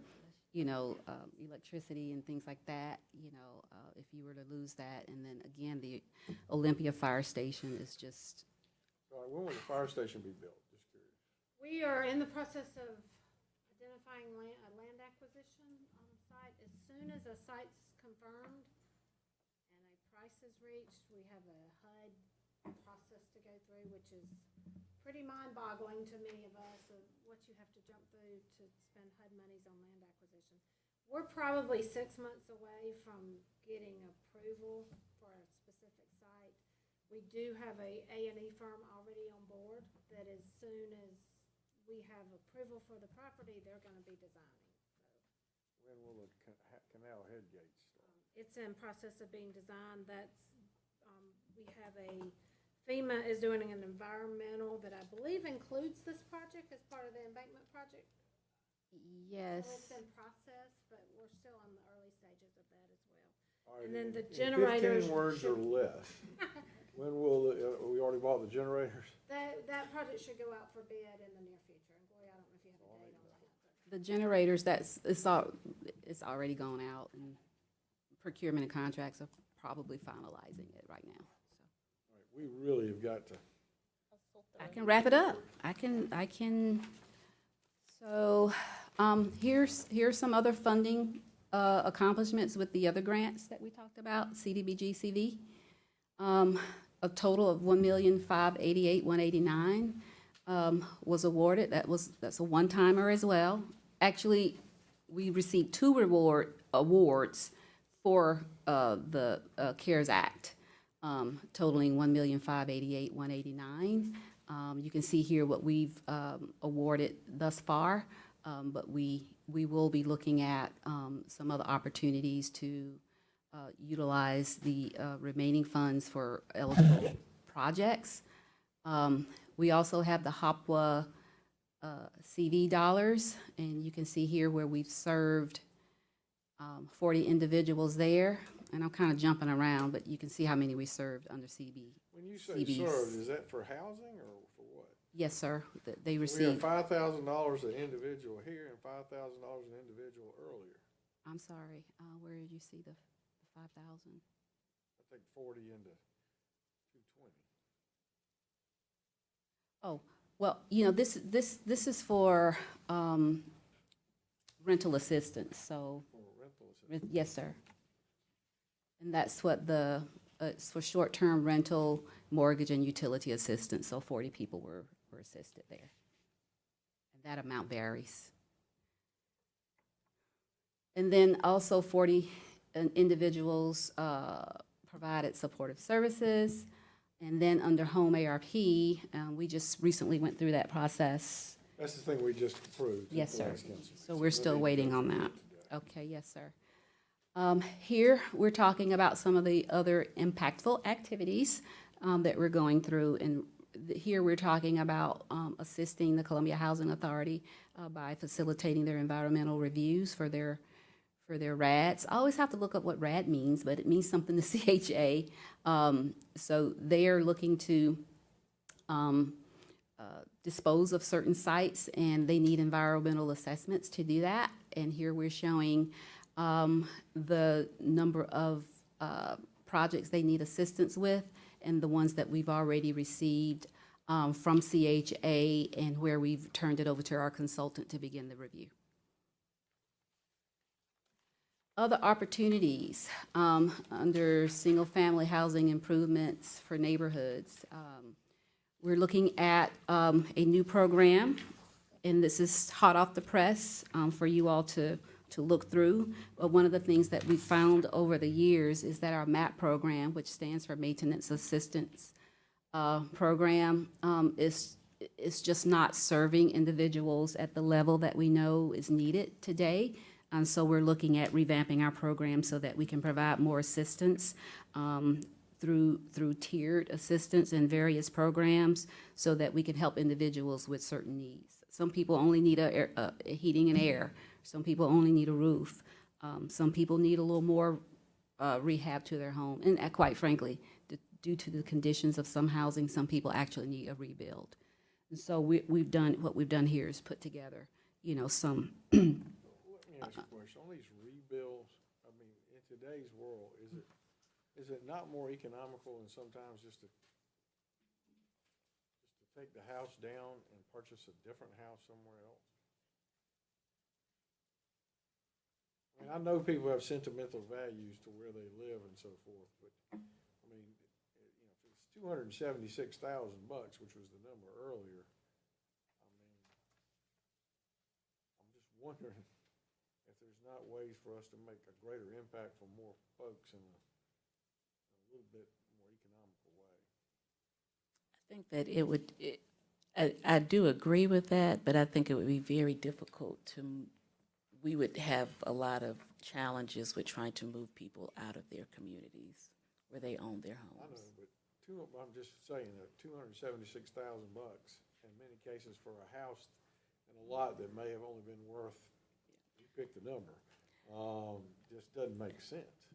you know, electricity and things like that, you know, if you were to lose that. And then again, the Olympia Fire Station is just, All right, when will the fire station be built? Just curious. We are in the process of identifying land acquisition on the site. As soon as a site's confirmed and a price is reached, we have a HUD process to go through, which is pretty mind-boggling to many of us, of what you have to jump through to spend HUD monies on land acquisition. We're probably 6 months away from getting approval for a specific site. We do have a A&E firm already on board that as soon as we have approval for the property, they're gonna be designing. When will the canal head gates start? It's in process of being designed. We have FEMA is doing an environmental that I believe includes this project as part of the embankment project. yes. So it's in process, but we're still on the early stages of that as well. All right, And then the in generators 15 words or less. When will, we already bought the generators? That project should go out for bid in the near future. And Gloria, I don't know if you have a date on that. The generators, it's already gone out, and procurement and contracts are probably finalizing it right now. All right, we really have got to. I can wrap it up. I can. So, here's some other funding accomplishments with the other grants that we talked about, Cdbg CV. A total of $1,588,189 was awarded. That's a one-timer as well. Actually, we received two awards for the CARES Act, totaling $1,588,189. You can see here what we've awarded thus far, but we will be looking at some other opportunities to utilize the remaining funds for eligible projects. We also have the HOPWA CV dollars, and you can see here where we've served 40 individuals there. And I'm kind of jumping around, but you can see how many we served under CB. When you say CBs. served, is that for housing or for what? Yes, sir. They We have received. $5,000 an individual here and $5,000 an individual earlier. I'm sorry. Where did you see the 5,000? I think 40 into 220. Oh, well, you know, this is for rental assistance. So For rental assistance. yes, sir. And that's what it's for short-term rental, mortgage, and utility assistance. So 40 people were assisted there. And that amount varies. And then also 40 individuals provided supportive services. And then under Home ARP, we just recently went through that process. That's the thing we just approved. at Yes, the sir. last council meeting. So we're still we need to waiting go on through that. it today. Okay, yes, sir. Here, we're talking about some of the other impactful activities that we're going through. And here, we're talking about assisting the Columbia Housing Authority by facilitating their environmental reviews for their RADs. I always have to look up what RAD means, but it means something to CHA. So they are looking to dispose of certain sites, and they need environmental assessments to do that. And here we're showing the number of projects they need assistance with and the ones that we've already received from CHA and where we've turned it over to our consultant to begin the review. Other opportunities under single-family housing improvements for neighborhoods. We're looking at a new program, and this is hot off the press for you all to look through. But one of the things that we found over the years is that our MAP program, which stands for Maintenance Assistance Program, is just not serving individuals at the level that we know is needed today. And so we're looking at revamping our program so that we can provide more assistance through tiered assistance in various programs so that we can help individuals with certain needs. Some people only need a heating and air. Some people only need a roof. Some people need a little more rehab to their home. And quite frankly, due to the conditions of some housing, some people actually need a rebuild. And so we've done, what we've done here is put together, you know, some, Let me ask you a question. On these rebuilds, I mean, in today's world, is it not more economical and sometimes just to take the house down and purchase a different house somewhere else? I mean, I know people have sentimental values to where they live and so forth, but, I mean, you know, if it's $276,000, which was the number earlier, I mean, I'm just wondering if there's not ways for us to make a greater impact for more folks in a little bit more economical way. I think that it would, I do agree with that, but I think it would be very difficult we would have a lot of challenges with trying to move people out of their communities where they own their I know, homes. but I'm just saying that $276,000 in many cases for a house and a lot that may have only been worth, you pick the number, just doesn't make sense.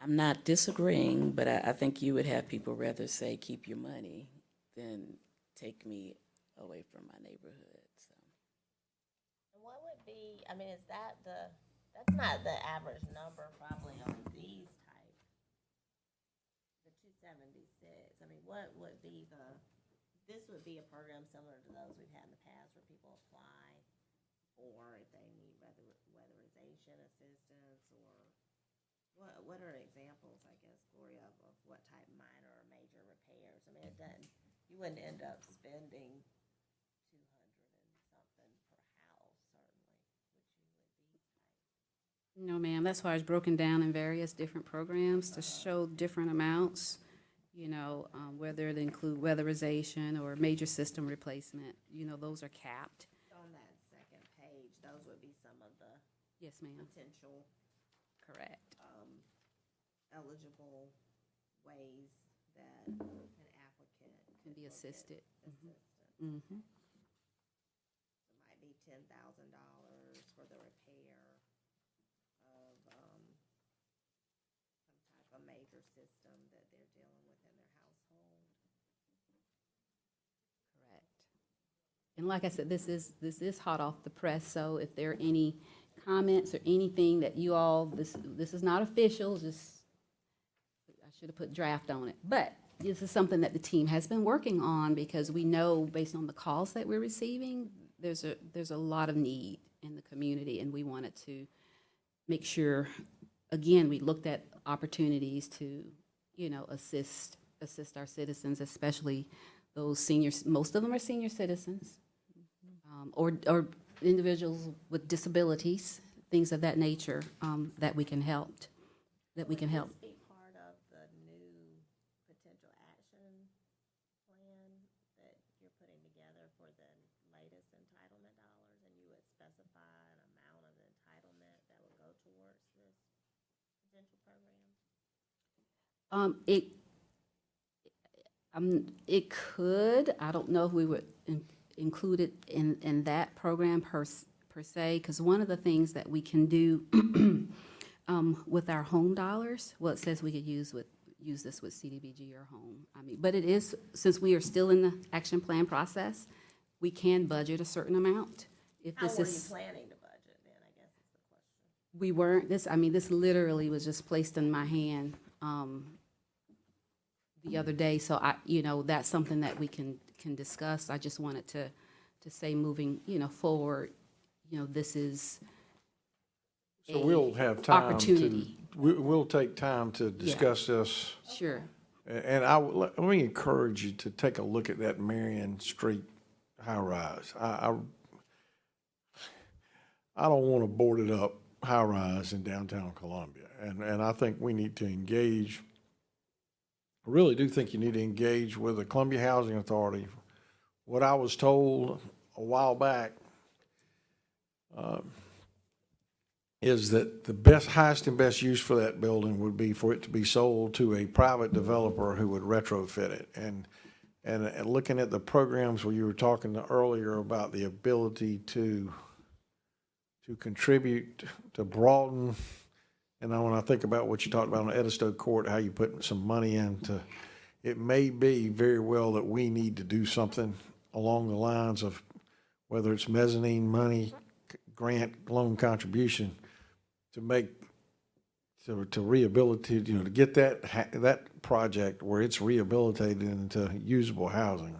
I'm not disagreeing, but I think you would have people rather say, keep your money than take me away from my neighborhood, so. And what would be, I mean, that's not the average number probably on these type, the 276. I mean, what would be this would be a program similar to those we've had in the past where people apply for if they need weatherization assistance, or what are examples, I guess, Gloria, of what type minor or major repairs? I mean, you wouldn't end up spending 200 and something per house, certainly, which you would be. no, ma'am, that's why it's broken down in various different programs to show different amounts, you know, whether it include weatherization or major system replacement, you know, those are capped. On that second page, those would be some of the Yes, ma'am. potential Correct. eligible ways that an applicant Can be look at assisted. assistance. Mm-hmm. It might be $10,000 for the repair of some type of major system that they're dealing with in their household. Correct. And like I said, this is hot off the press, so if there are any comments or anything that you all, this is not official, just, I should have put draft on it, but this is something that the team has been working on because we know, based on the calls that we're receiving, there's a lot of need in the community, and we wanted to make sure, again, we looked at opportunities to, you know, assist our citizens, especially those seniors. Most of them are senior citizens, or individuals with disabilities, things of that nature, that we can help. Would this be part of the new potential action plan that you're putting together for the latest entitlement dollars, and you would specify an amount of entitlement that would go towards this potential program? It could. I don't know if we would include it in that program per se, because one of the things that we can do with our home dollars, well, it says we could use this with Cdbg or home. I mean, but it is, since we are still in the action plan process, we can budget a certain amount. If How this were you is, planning to budget then, I guess is the question. we weren't, this literally was just placed in my hand the other day, so that's something that we can discuss. I just wanted to say, moving, forward, this is So we'll have time opportunity. we'll take time to discuss this. Sure. And let me encourage you to take a look at that Marion Street high-rise. I don't want to board it up high-rise in downtown Columbia. And I think we need to engage, I really do think you need to engage with the Columbia Housing Authority. What I was told a while back is that the highest and best use for that building would be for it to be sold to a private developer who would retrofit it. And looking at the programs where you were talking earlier about the ability to contribute, to broaden And when I think about what you talked about on Edisto Court, how you put some money into, it may be very well that we need to do something along the lines of whether it's mezzanine money, grant, loan contribution to make, to rehabilitate, to get that project where it's rehabilitated into usable housing.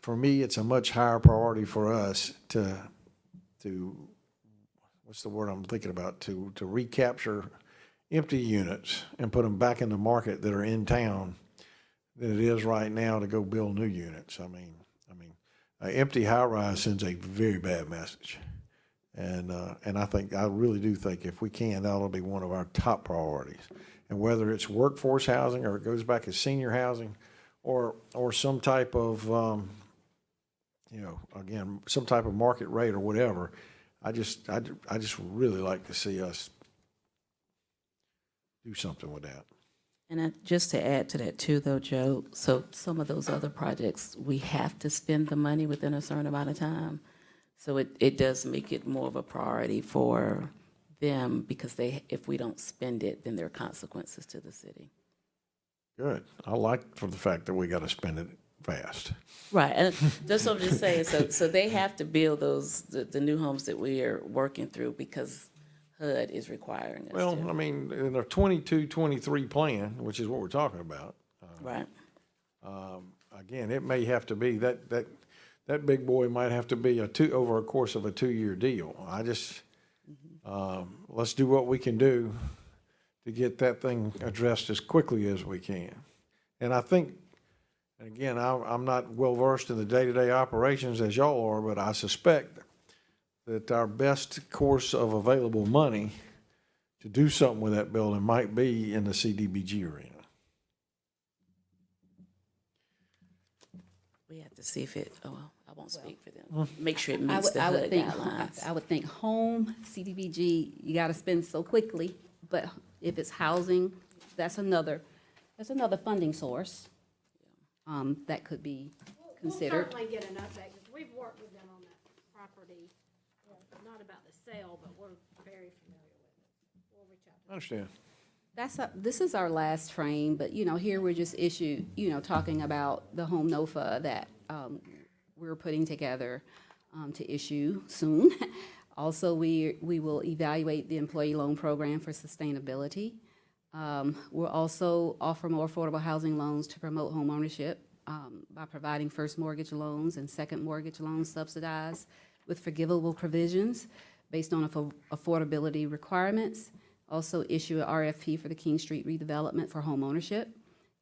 For me, it's a much higher priority for us to what's the word I'm thinking about, to recapture empty units and put them back in the market that are in town than it is right now to go build new units. An empty high-rise sends a very bad message. And I really do think if we can, that'll be one of our top priorities. And whether it's workforce housing or it goes back as senior housing or some type of, again, some type of market rate or whatever, I just really like to see us do something with that. And just to add to that too, though, Joe, so some of those other projects, we have to spend the money within a certain amount of time. So it does make it more of a priority for them because if we don't spend it, then there are consequences to the city. Good. I like for the fact that we got to spend it fast. Right, and that's what I'm just saying. So they have to build the new homes that we are working through because HUD is requiring us to. Well, in the 22-23 plan, which is what we're talking about. Right. Again, it may have to be that big boy might have to be over a course of a 2-year deal. Let's do what we can do to get that thing addressed as quickly as we can. And I think, and again, I'm not well versed in the day-to-day operations as y'all are, but I suspect that our best course of available money to do something with that building might be in the Cdbg arena. We have to see if I won't speak for them. Make sure it meets the I would HUD think, guidelines. I would think home, CDBG, you gotta spend so quickly, but if it's housing, that's another funding source, that could be considered. We'll certainly get an update, because we've worked with them on that property, not about the sale, but we're very familiar with it. We'll reach out to them. I understand. This is our last frame, but, here we're just talking about the home NOFA that, we're putting together, to issue soon. Also, we will evaluate the employee loan program for sustainability. We'll also offer more affordable housing loans to promote home ownership, by providing first mortgage loans and second mortgage loans subsidized with forgivable provisions based on affordability requirements. Also issue an RFP for the King Street redevelopment for home ownership,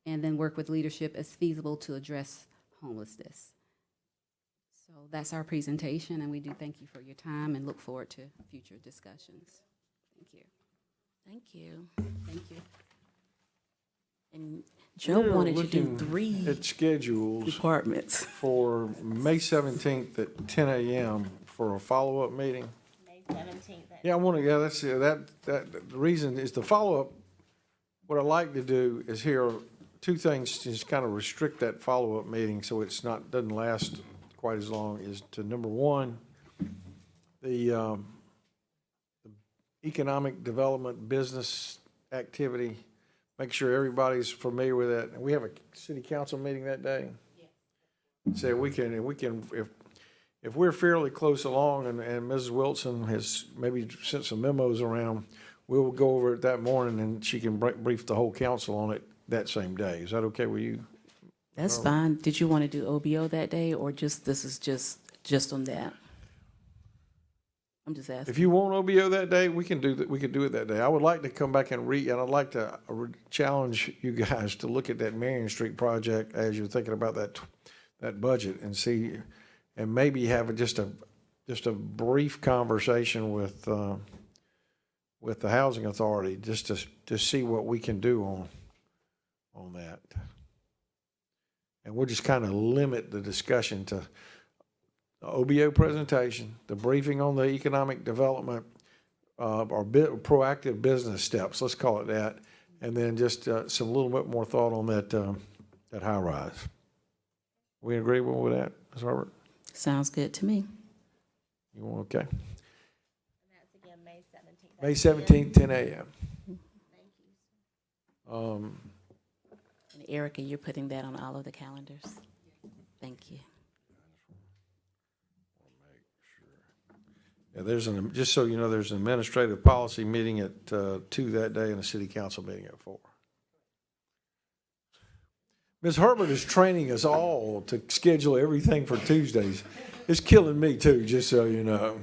and then work with leadership as feasible to address homelessness. So that's our presentation, and we do thank you for your time and look forward to future discussions. Thank you. Thank you. Thank you. And Joe We're wanted to do looking 3 at schedules departments. for May 17th at 10 a.m. for a follow-up meeting. May 17th. Yeah, the reason is the follow-up. What I'd like to do is hear 2 things to just kind of restrict that follow-up meeting so doesn't last quite as long, is to, number one, the economic development business activity. Make sure everybody's familiar with that. And we have a city council meeting that day. Yes. So if we're fairly close along and Mrs. Wilson has maybe sent some memos around, we'll go over it that morning and she can brief the whole council on it that same day. Is that okay with you? That's fine. Did you want to do OBO that day, or this is just on that? I'm just asking. If you want OBO that day, we can do that. We can do it that day. I would like to come back and and I'd like to challenge you guys to look at that Marion Street project as you're thinking about that budget and see, and maybe have just a brief conversation with the housing authority just to see what we can do on that. And we'll just kind of limit the discussion to the OBO presentation, the briefing on the economic development, or proactive business steps, let's call it that, and then just some little bit more thought on that high rise. We agree with that, Ms. Herbert? Sounds good to me. You want, okay? May 17th. 10 a.m. Thank you. And Erica, you're putting that on all of the calendars? Thank you. Yeah, just so you know, there's an administrative policy meeting at 2 that day and a city council meeting at 4. Ms. Herbert is training us all to schedule everything for Tuesdays. It's killing me too, just so you know.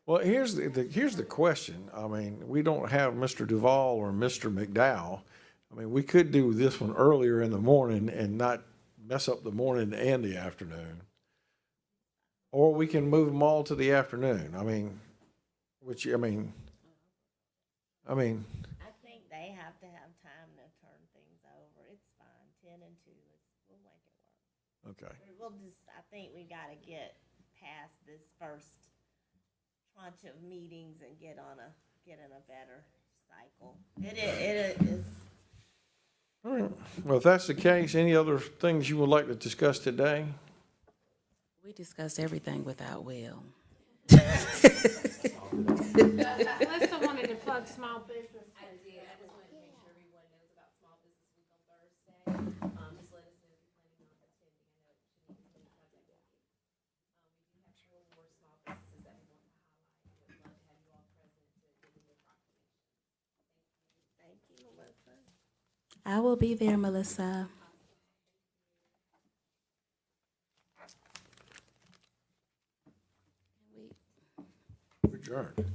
Well, here's the question. I mean, we don't have Mr. Duvall or Mr. McDowell. I mean, we could do this one earlier in the morning and not mess up the morning and the afternoon. Or we can move them all to the afternoon. I mean, I think they have to have time to turn things over. It's fine. 10 and 2. We'll make it work. okay. I think we gotta get past this first tranche of meetings and get in a better cycle. It is. All right. Well, if that's the case, any other things you would like to discuss today? We discussed everything without Will. Melissa wanted to plug small business. I did. I just wanted to make sure everyone knows about Small Business Week on Thursday. Just let us know if you're planning on attending. I know Shanique has been contacted. We do have 4 more small businesses that we want to highlight. We'd love to have you all present to give them the proclamation. Thank you, Melissa. I will be there, Melissa. Adjourned.